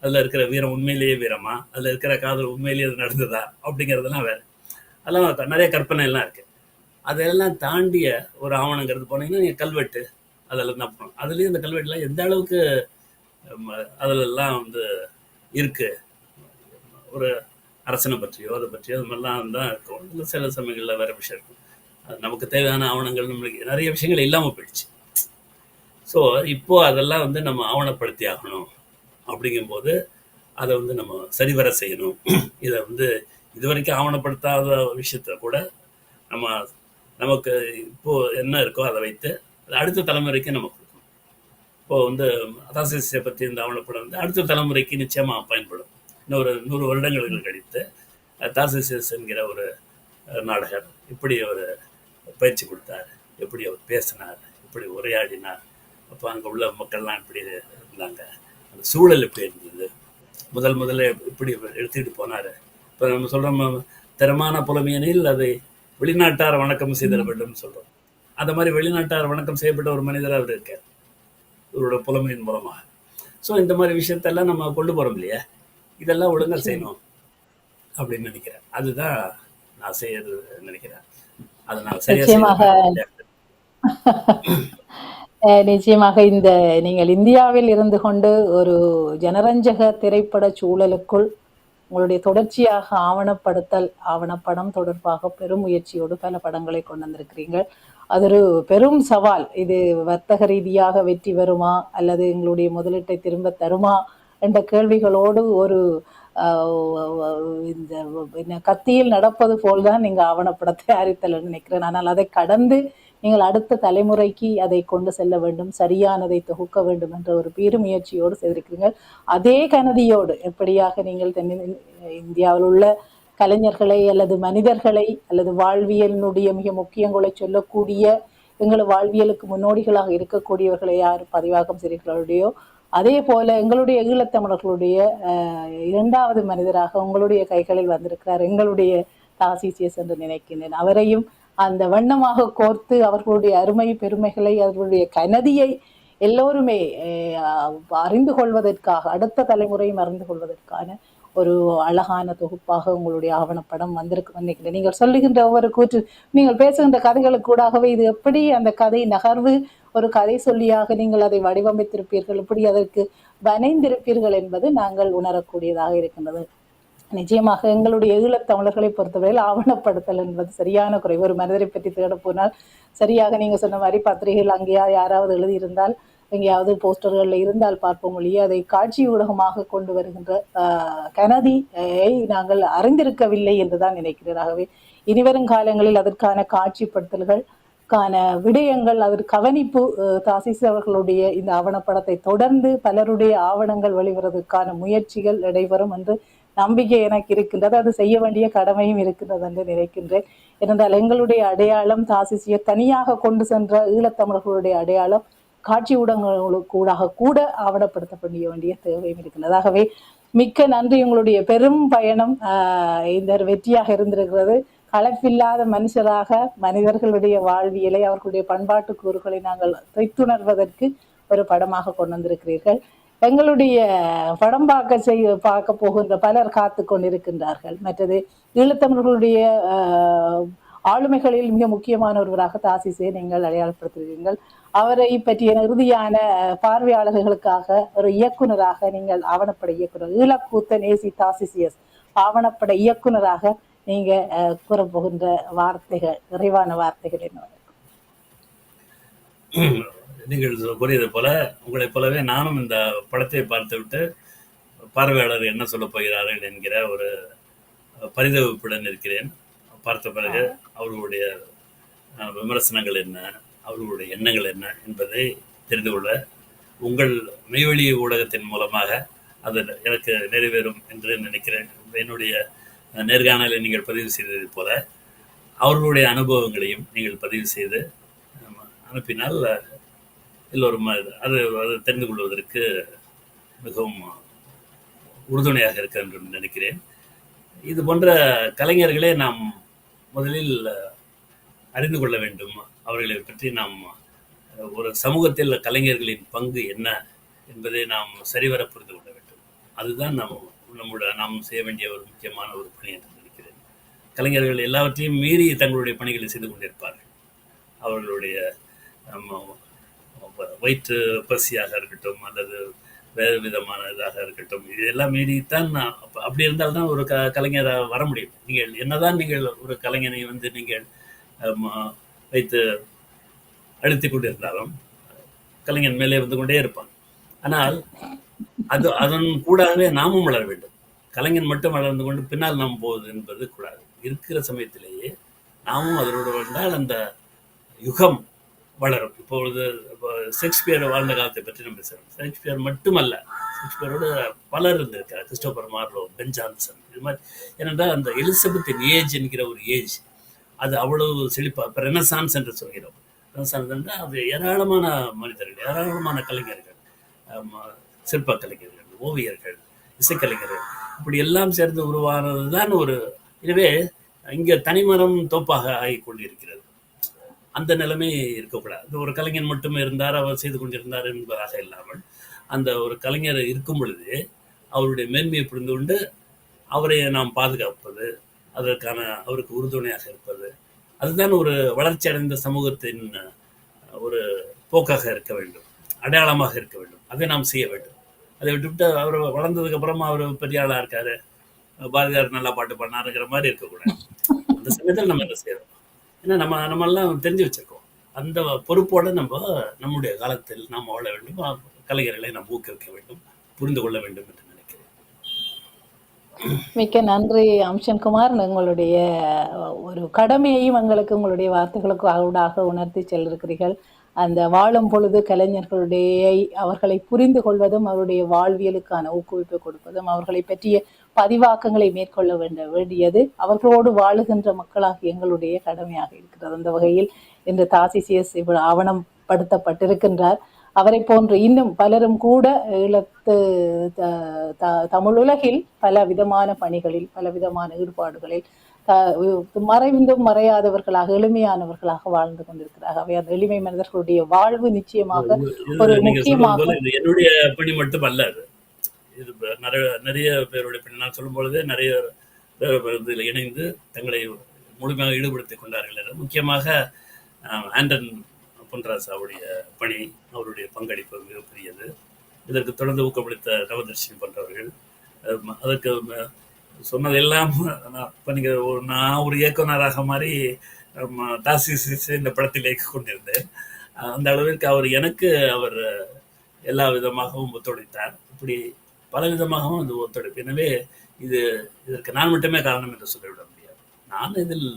அதில் இருக்கிற வீரம் உண்மையிலேயே வீரமா, அதில் இருக்கிற காதல் உண்மையிலேயே அது நடந்ததா அப்படிங்கிறதுலாம் வேறு. அதெல்லாம் நிறைய கற்பனை எல்லாம் இருக்குது. அதெல்லாம் தாண்டிய ஒரு ஆவணங்கிறது போனீங்கன்னா நீங்கள் கல்வெட்டு அதெல்லாம் தான் போகணும். அதுலேயும் இந்த கல்வெட்டுலாம் எந்த அளவுக்கு அதிலெல்லாம் வந்து இருக்குது, ஒரு அரசனை பற்றியோ அதை பற்றியோ அது மாதிரிலாம் தான் இருக்கும். இல்லை சில சமயங்களில் வேறு விஷயம் இருக்கும். அது நமக்கு தேவையான ஆவணங்கள் நம்மளுக்கு நிறைய விஷயங்கள் இல்லாமல் போயிடுச்சு. ஸோ இப்போது அதெல்லாம் வந்து நம்ம ஆவணப்படுத்தி ஆகணும். அப்படிங்கும்போது அதை வந்து நம்ம சரிவர செய்யணும். இதை வந்து இது வரைக்கும் ஆவணப்படுத்தாத விஷயத்த கூட நமக்கு இப்போது என்ன இருக்கோ அதை வைத்து அடுத்த தலைமுறைக்கு நம்ம கொடுக்கணும். இப்போது வந்து தாசிஸை பற்றி இந்த ஆவணப்படம் வந்து அடுத்த தலைமுறைக்கு நிச்சயமாக பயன்படும். இன்னொரு 100 வருடங்களுக்கு கழித்து தாசிஸ் என்கிற ஒரு நாடகர் இப்படி ஒரு பயிற்சி கொடுத்தார், எப்படி அவர் பேசினார், எப்படி உரையாடினார், அப்போ அங்கே உள்ள மக்கள்லாம் எப்படி இருந்தாங்க, அந்த சூழல் எப்படி இருந்தது, முதல்ல இப்படி எடுத்துக்கிட்டு போனார். இப்போ நம்ம சொல்கிறோம் திறமான புலமையெனில் அதை வெளிநாட்டார் வணக்கம் செய்திட வேண்டும் சொல்கிறோம். அந்த மாதிரி வெளிநாட்டார் வணக்கம் செய்யப்பட்ட ஒரு மனிதர் அவர் இருக்கார், இவரோட புலமையின் மூலமாக. ஸோ இந்த மாதிரி விஷயத்தெல்லாம் நம்ம கொண்டு போகிறோம் இல்லையா, இதெல்லாம் ஒழுங்காக செய்யணும் அப்படின்னு நினைக்கிறேன். அதுதான் நான் செய்யறது நினைக்கிறேன். அதை நான் நிச்சயமாக இந்த நீங்கள் இந்தியாவில் இருந்து கொண்டு ஒரு ஜனரஞ்சக திரைப்பட சூழலுக்குள் உங்களுடைய தொடர்ச்சியாக ஆவணப்படம் தொடர்பாக பெரும் முயற்சியோடு பல படங்களை கொண்டு வந்திருக்கிறீர்கள். அது ஒரு பெரும் சவால். இது வர்த்தக ரீதியாக வெற்றி வருமா அல்லது எங்களுடைய முதலீட்டை திரும்ப தருமா என்ற கேள்விகளோடு ஒரு இந்த கத்தியில் நடப்பது போல்தான் நீங்க ஆவணப்படத்தை தயாரித்தல் நினைக்கிறேன். ஆனால் அதை கடந்து நீங்கள் அடுத்த தலைமுறைக்கு அதை கொண்டு செல்ல வேண்டும், சரியானதை தொகுக்க வேண்டும் என்ற ஒரு பெருமுயற்சியோடு செய்திருக்கிறீர்கள். அதே கனதியோடு எப்படியாக நீங்கள் இந்தியாவில் உள்ள கலைஞர்களை அல்லது மனிதர்களை அல்லது வாழ்வியலினுடைய மிக முக்கியங்களை சொல்லக்கூடிய எங்கள் வாழ்வியலுக்கு முன்னோடிகளாக இருக்கக்கூடியவர்களை யார் பதிவாகம் செய்கிறீர்களோ அதே போல எங்களுடைய ஈழத்தமிழர்களுடைய இரண்டாவது மனிதராக உங்களுடைய கைகளில் வந்திருக்கிறார் எங்களுடைய தாசிசியஸ் என்று நினைக்கின்றேன். அவரையும் அந்த வண்ணமாக கோர்த்து அவர்களுடைய அருமை பெருமைகளை அவர்களுடைய கனதியை எல்லோருமே அறிந்து கொள்வதற்காக அடுத்த தலைமுறையும் அறிந்து கொள்வதற்கான ஒரு அழகான தொகுப்பாக உங்களுடைய ஆவணப்படம் வந்திருக்கு நினைக்கிறேன். நீங்கள் சொல்லுகின்ற ஒவ்வொரு கூற்று, நீங்கள் பேசுகின்ற கதைகளுக்கு கூடாகவே இது எப்படி அந்த கதை நகர்வு ஒரு கதை சொல்லியாக நீங்கள் அதை வடிவமைத்திருப்பீர்கள், எப்படி அதற்கு வனைந்திருப்பீர்கள் என்பது நாங்கள் உணரக்கூடியதாக இருக்கின்றது. நிச்சயமாக எங்களுடைய ஈழத்தமிழர்களை பொறுத்தவரையில் ஆவணப்படுத்தல் என்பது சரியான குறை. ஒரு மனிதரை பற்றி தேட போனால் சரியாக நீங்க சொன்ன மாதிரி பத்திரிகைகள் அங்கேயா யாராவது எழுதியிருந்தால் எங்கேயாவது போஸ்டர்கள் இருந்தால் பார்ப்போம் மொழியே அதை காட்சி ஊடகமாக கொண்டு வருகின்ற கனதியை நாங்கள் அறிந்திருக்கவில்லை என்றுதான் நினைக்கிறேன். ஆகவே இனிவரும் காலங்களில் அதற்கான காட்சிப்படுத்தல்கள் விடயங்கள் அதற்கு கவனிப்பு தாசிஸ் அவர்களுடைய இந்த ஆவணப்படத்தை தொடர்ந்து பலருடைய ஆவணங்கள் வெளிவருவதற்கான முயற்சிகள் நடைபெறும் என்று நம்பிக்கை எனக்கு இருக்கின்றது. அது செய்ய வேண்டிய கடமையும் இருக்கின்றது என்று நினைக்கின்றேன். ஏனென்றால் எங்களுடைய அடையாளம் தாசிசிய தனியாக கொண்டு சென்ற ஈழத்தமிழர்களுடைய அடையாளம் காட்சி ஊடகங்களுக்கூடாக கூட ஆவணப்படுத்தப்பட வேண்டிய தேவையும் இருக்கின்றது. ஆகவே மிக்க நன்றி. உங்களுடைய பெரும் பயணம் இந்த வெற்றியாக இருந்திருக்கிறது. கலப்பில்லாத மனுஷராக மனிதர்களுடைய வாழ்வியலை அவர்களுடைய பண்பாட்டு கூறுகளை நாங்கள் தைத்துணர்வதற்கு ஒரு படமாக கொண்டு வந்திருக்கிறீர்கள். எங்களுடைய படம் பார்க்க போகின்ற பலர் காத்து கொண்டிருக்கின்றார்கள். மற்றது ஈழத்தமிழர்களுடைய ஆளுமைகளில் மிக முக்கியமான ஒருவராக தாசிசை நீங்கள் அடையாளப்படுத்துகிறீர்கள். அவரை பற்றிய இறுதியான பார்வையாளர்களுக்காக ஒரு இயக்குனராக நீங்கள் ஆவணப்பட இயக்குனர் ஈழக்கூத்த நேசி தாசிசியஸ் ஆவணப்பட இயக்குனராக நீங்க கூறப்போகின்ற வார்த்தைகள், நிறைவான வார்த்தைகள் என்ன? நீங்கள் கூறியது போல உங்களைப் போலவே நானும் இந்த படத்தை பார்த்துவிட்டு பார்வையாளர் என்ன சொல்ல போகிறார்கள் என்கிற ஒரு பரிதவிப்புடன் இருக்கிறேன். பார்த்த பிறகு அவர்களுடைய விமர்சனங்கள் என்ன, அவர்களுடைய எண்ணங்கள் என்ன என்பதை தெரிந்து கொள்ள உங்கள் மெய்வழி ஊடகத்தின் மூலமாக அது எனக்கு நிறைவேறும் என்று நினைக்கிறேன். என்னுடைய நேர்காணலை நீங்கள் பதிவு செய்தது போல அவர்களுடைய அனுபவங்களையும் நீங்கள் பதிவு செய்து அனுப்பினால் எல்லோரும் அது தெரிந்து கொள்வதற்கு மிகவும் உறுதுணையாக இருக்க என்று நினைக்கிறேன். இது போன்ற கலைஞர்களே நாம் முதலில் அறிந்து கொள்ள வேண்டும். அவர்களை பற்றி நாம் ஒரு சமூகத்தில் கலைஞர்களின் பங்கு என்ன என்பதை நாம் சரிவர புரிந்து கொள்ள வேண்டும். அதுதான் நாம் செய்ய வேண்டிய ஒரு முக்கியமான ஒரு பணி என்று நினைக்கிறேன். கலைஞர்கள் எல்லாவற்றையும் மீறி தங்களுடைய பணிகளை செய்து கொண்டிருப்பார்கள். அவர்களுடைய வயிற்று பசியாக இருக்கட்டும் அல்லது வேறு விதமான இதாக இருக்கட்டும், இதெல்லாம் மீறித்தான் அப்படி இருந்தால்தான் ஒரு கலைஞராக வர முடியும். நீங்கள் என்னதான் நீங்கள் ஒரு கலைஞனை நீங்கள் வைத்து அழுத்தி கொண்டிருந்தாலும் கலைஞன் மேலே வந்து கொண்டே இருப்பான். ஆனால் அதன் கூடாகவே நாமும் வளர வேண்டும். கலைஞன் மட்டும் வளர்ந்து கொண்டு பின்னால் நாம் போவது என்பது கூடாது. இருக்கிற சமயத்திலேயே நாமும் அதனோடு வந்தால் அந்த யுகம் வளரும். இப்பொழுது ஷேக்ஸ்பியர் வாழ்ந்த காலத்தை பற்றி நம்ம பேசுகிறோம். ஷேக்ஸ்பியர் மட்டுமல்ல, ஷேக்ஸ்பியரோடு பலர் இருந்திருக்கார். கிறிஸ்டோபர் மார்லோ, பென் ஜான்சன், இது மாதிரி. ஏனென்றால் அந்த எலிசபெத்தின் ஏஜ் என்கிற ஒரு ஏஜ் அது அவ்வளவு செழிப்பா. இப்போ ரெனசான்ஸ் என்று சொல்கிறோம். ரெனசான்ஸ் என்றால் அது ஏராளமான மனிதர்கள், ஏராளமான கலைஞர்கள், சிற்ப கலைஞர்கள், ஓவியர்கள், இசைக்கலைஞர்கள், இப்படி எல்லாம் சேர்ந்து உருவானது தான் ஒரு. எனவே இங்கே தனிமரம் தோப்பாக ஆகி கொண்டிருக்கிறது. அந்த நிலைமை இருக்கக்கூடாது. ஒரு கலைஞன் மட்டுமே இருந்தார், அவர் செய்து கொண்டிருந்தார் என்பதாக இல்லாமல் அந்த ஒரு கலைஞர் இருக்கும் பொழுது அவருடைய மேன்மையை புரிந்து கொண்டு அவரை நாம் பாதுகாப்பது, அதற்கான அவருக்கு உறுதுணையாக இருப்பது, அதுதான் ஒரு வளர்ச்சி அடைந்த சமூகத்தின் ஒரு போக்காக இருக்க வேண்டும், அடையாளமாக இருக்க வேண்டும். அதை நாம் செய்ய வேண்டும். அதை விட்டுவிட்டு அவர் வளர்ந்ததுக்கு அப்புறமா அவர் பெரிய ஆளாக இருக்காரு, பாரதியார் நல்லா பாட்டு பண்ணாருங்கிற மாதிரி இருக்கக்கூடாது. அந்த சமயத்தில் நம்ம என்ன செய்யறோம்? ஏன்னா நம்மெல்லாம் தெரிஞ்சு வச்சிருக்கோம். அந்த பொறுப்போடு நம்முடைய காலத்தில் நாம் வாழ வேண்டும். கலைஞர்களை நாம் ஊக்குவிக்க வேண்டும், புரிந்து கொள்ள வேண்டும் என்று நினைக்கிறேன். மிக்க நன்றி அம்சன்குமார். உங்களுடைய ஒரு கடமையையும் எங்களுக்கு உங்களுடைய வார்த்தைகளுக்கு ஊடாக உணர்த்தி செல்லிருக்கிறீர்கள். அந்த வாழும் பொழுது கலைஞர்களுடைய அவர்களை புரிந்து கொள்வதும் அவருடைய வாழ்வியலுக்கான ஊக்குவிப்பை கொடுப்பதும் அவர்களை பற்றிய பதிவாக்கங்களை மேற்கொள்ள வேண்டியது அவர்களோடு வாழுகின்ற மக்களாக எங்களுடைய கடமையாக இருக்கிறது. அந்த வகையில் இந்த தாசிசிஎஸ் இவ்வளவு ஆவணப்படுத்தப்பட்டிருக்கின்றார். அவரை போன்று இன்னும் பலரும் கூட ஈழத்து தமிழுலகில் பல விதமான பணிகளில் பல விதமான ஈடுபாடுகளில் மறைந்தும் மறையாதவர்களாக எளிமையானவர்களாக வாழ்ந்து கொண்டிருக்கிறார்கள். அவை அந்த எளிமை மனிதர்களுடைய வாழ்வு நிச்சயமாக ஒரு முக்கியமாக என்னுடைய பணி மட்டும் அல்ல. இது நிறைய பேருடைய பணி. நான் சொல்லும் பொழுதே நிறைய பேர் இதில் இணைந்து தங்களை முழுமையாக ஈடுபடுத்திக் கொண்டார்கள். முக்கியமாக ஆண்டன் பொன்ராசாவுடைய பணி, அவருடைய பங்களிப்பு மிகப்பெரியது. இதற்கு தொடர்ந்து ஊக்கப்படுத்த நவதர்ஷினி போன்றவர்கள். அதற்கு சொன்னதெல்லாம் இப்போ நீங்கள் நான் ஒரு இயக்குனராக மாதிரி தாசிஸ் இந்த படத்தில் இயக்க கொண்டிருந்தேன். அந்த அளவிற்கு அவர் எல்லா விதமாகவும் ஒத்துழைத்தார். இப்படி பல விதமாகவும் அந்த ஒத்துழைப்பு. எனவே இதற்கு நான் மட்டுமே காரணம் என்று சொல்லிவிட முடியாது. நான் இதில்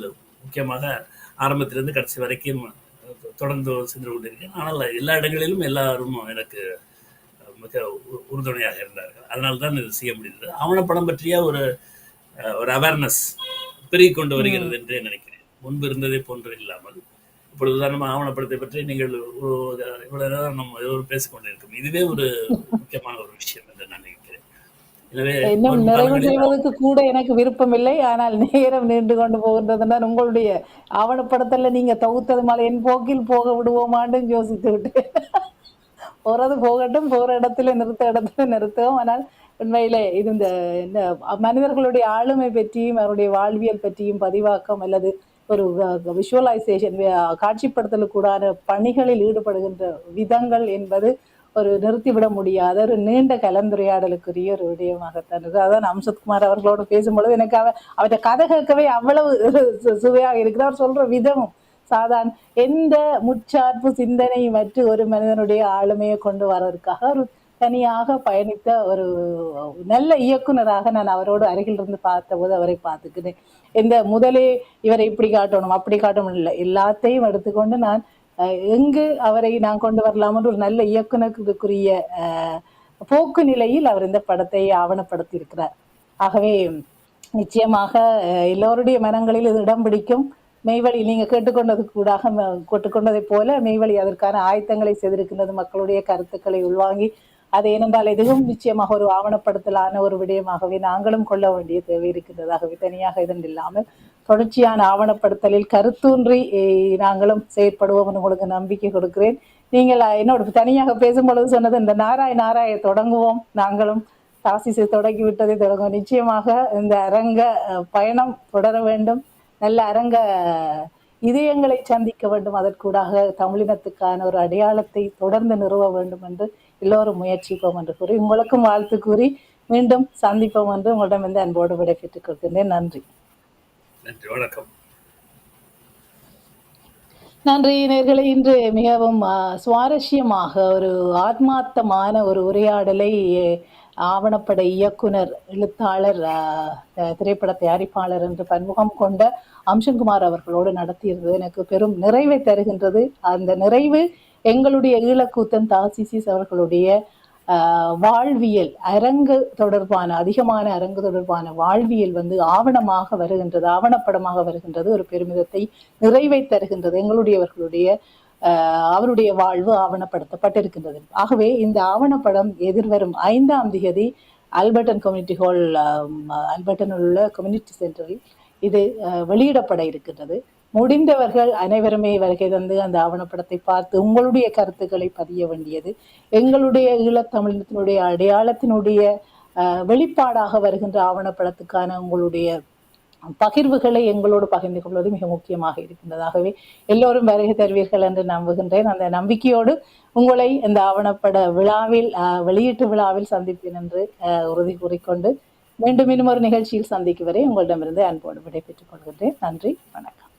முக்கியமாக ஆரம்பத்திலிருந்து கடைசி வரைக்கும் தொடர்ந்து சென்று கொண்டிருக்கேன். ஆனால் எல்லா இடங்களிலும் எல்லாரும் எனக்கு மிக உறுதுணையாக இருந்தார்கள். அதனால்தான் இது செய்ய முடிந்தது. ஆவணப்படம் பற்றிய ஒரு அவேர்னஸ் பெருகி கொண்டு வருகிறது என்றே நினைக்கிறேன். முன்பு இருந்ததை போன்று இல்லாமல் இப்பொழுது உதாரணமாக ஆவணப்படத்தை பற்றி நீங்கள் இவ்வளவு நேரம் நம்ம பேசிக்கொண்டிருக்கோம். இதுவே ஒரு முக்கியமான ஒரு விஷயம் என்று நான் நினைக்கிறேன். எனவே இன்னும் நிறைவு செய்வதற்கு கூட எனக்கு விருப்பம் இல்லை. ஆனால் நேரம் நின்று கொண்டு போகின்றதுனால் உங்களுடைய ஆவணப்படத்துல நீங்க தொகுத்தது மேல என் போக்கில் போக விடுவோமான்னு யோசித்து விட்டு போறது போகட்டும், போற இடத்துல நிறுத்துவோம். ஆனால் உண்மையிலே இது இந்த மனிதர்களுடைய ஆளுமை பற்றியும் அவருடைய வாழ்வியல் பற்றியும் பதிவாக்கம் அல்லது ஒரு விஷுவலைசேஷன் காட்சிப்படுத்தலுக்கூடான பணிகளில் ஈடுபடுகின்ற விதங்கள் என்பது ஒரு நிறுத்திவிட முடியாத ஒரு நீண்ட கலந்துரையாடலுக்குரிய ஒரு விடயமாகத்தான் இருக்கு. அதான் அம்சத்குமார் அவர்களோடு பேசும்பொழுது எனக்கு அவற்றை கதை கேட்கவே அவ்வளவு சுவையாக இருக்கிறார். சொல்ற விதமும் சாதாரண எந்த முற்சார்பு சிந்தனை மற்றும் ஒரு மனிதனுடைய ஆளுமையை கொண்டு வர்றதுக்காக ஒரு தனியாக பயணித்த ஒரு நல்ல இயக்குனராக நான் அவரோடு அருகில் இருந்து பார்த்த போது அவரை பார்த்துக்கிறேன். இந்த முதலே இவரை இப்படி காட்டணும் அப்படி காட்டணும் இல்லை, எல்லாத்தையும் எடுத்துக்கொண்டு நான் எங்கு அவரை நான் கொண்டு வரலாம் என்று ஒரு நல்ல இயக்குனருக்குரிய போக்கு நிலையில் அவர் இந்த படத்தை ஆவணப்படுத்தி இருக்கிறார். ஆகவே நிச்சயமாக எல்லோருடைய மனங்களில் இது இடம் பிடிக்கும். மெய்வழி நீங்க கேட்டுக்கொண்டதை போல மெய்வழி அதற்கான ஆயத்தங்களை செய்திருக்கின்றது. மக்களுடைய கருத்துக்களை உள்வாங்கி அது ஏனென்றால் எதுவும் நிச்சயமாக ஒரு ஆவணப்படுத்தலான ஒரு விடயமாகவே நாங்களும் கொள்ள வேண்டிய தேவை இருக்கின்றதாகவே தனியாக இதன் இல்லாமல் தொடர்ச்சியான ஆவணப்படுத்தலில் கருத்தூன்றி நாங்களும் செயற்படுவோம் என்று உங்களுக்கு நம்பிக்கை கொடுக்கிறேன். நீங்கள் என்னோட தனியாக பேசும் பொழுது சொன்னது இந்த நாராய தொடங்குவோம், நாங்களும் தாசிசை தொடங்கி விட்டதை தொடங்குவோம். நிச்சயமாக இந்த அரங்க பயணம் தொடர வேண்டும். நல்ல அரங்க இதயங்களை சந்திக்க வேண்டும். அதற்கூடாக தமிழினத்துக்கான ஒரு அடையாளத்தை தொடர்ந்து நிறுவ வேண்டும் என்று எல்லோரும் முயற்சிப்போம் என்று கூறி உங்களுக்கும் வாழ்த்து கூறி மீண்டும் சந்திப்போம் என்று உங்களிடம் இந்த அன்போடு விடைபெற்றுக் கொள்கின்றேன். நன்றி. நன்றி, வணக்கம். நன்றி நேயர்களே. இன்று மிகவும் சுவாரஸ்யமாக ஒரு ஆத்மார்த்தமான ஒரு உரையாடலை ஆவணப்பட இயக்குனர், எழுத்தாளர், திரைப்பட தயாரிப்பாளர் என்று பன்முகம் கொண்ட அம்சன்குமார் அவர்களோடு நடத்தியிருந்தது எனக்கு பெரும் நிறைவை தருகின்றது. அந்த நிறைவு எங்களுடைய ஈழக்கூத்தன் தாசிசிஸ் அவர்களுடைய வாழ்வியல் அரங்கு தொடர்பான அதிகமான அரங்கு தொடர்பான வாழ்வியல் ஆவணமாக வருகின்றது, ஆவணப்படமாக வருகின்றது. ஒரு பெருமிதத்தை நிறைவை தருகின்றது. எங்களுடையவர்களுடைய அவருடைய வாழ்வு ஆவணப்படுத்தப்பட்டிருக்கின்றது. ஆகவே இந்த ஆவணப்படம் எதிர்வரும் 5ஆம் தேதி ஆல்பர்டன் கம்யூனிட்டி ஹால், ஆல்பர்டனில் உள்ள கம்யூனிட்டி சென்டரில் இது வெளியிடப்பட இருக்கின்றது. முடிந்தவர்கள் அனைவருமே வருகை தந்து அந்த ஆவணப்படத்தை பார்த்து உங்களுடைய கருத்துக்களை பதிய வேண்டியது. எங்களுடைய ஈழத்தமிழத்தினுடைய அடையாளத்தினுடைய வெளிப்பாடாக வருகின்ற ஆவணப்படத்துக்கான உங்களுடைய பகிர்வுகளை எங்களோடு பகிர்ந்து கொள்வது மிக முக்கியமாக இருக்கின்றதாகவே எல்லோரும் வருகை தருவீர்கள் என்று நம்புகின்றேன். அந்த நம்பிக்கையோடு உங்களை இந்த ஆவணப்பட விழாவில் வெளியீட்டு விழாவில் சந்திப்பேன் என்று உறுதி கூறிக்கொண்டு மீண்டும் இன்னும் ஒரு நிகழ்ச்சியில் சந்திக்கும் வரை உங்களிடமிருந்து அன்போடு விடைபெற்றுக் கொள்கின்றேன். நன்றி, வணக்கம்.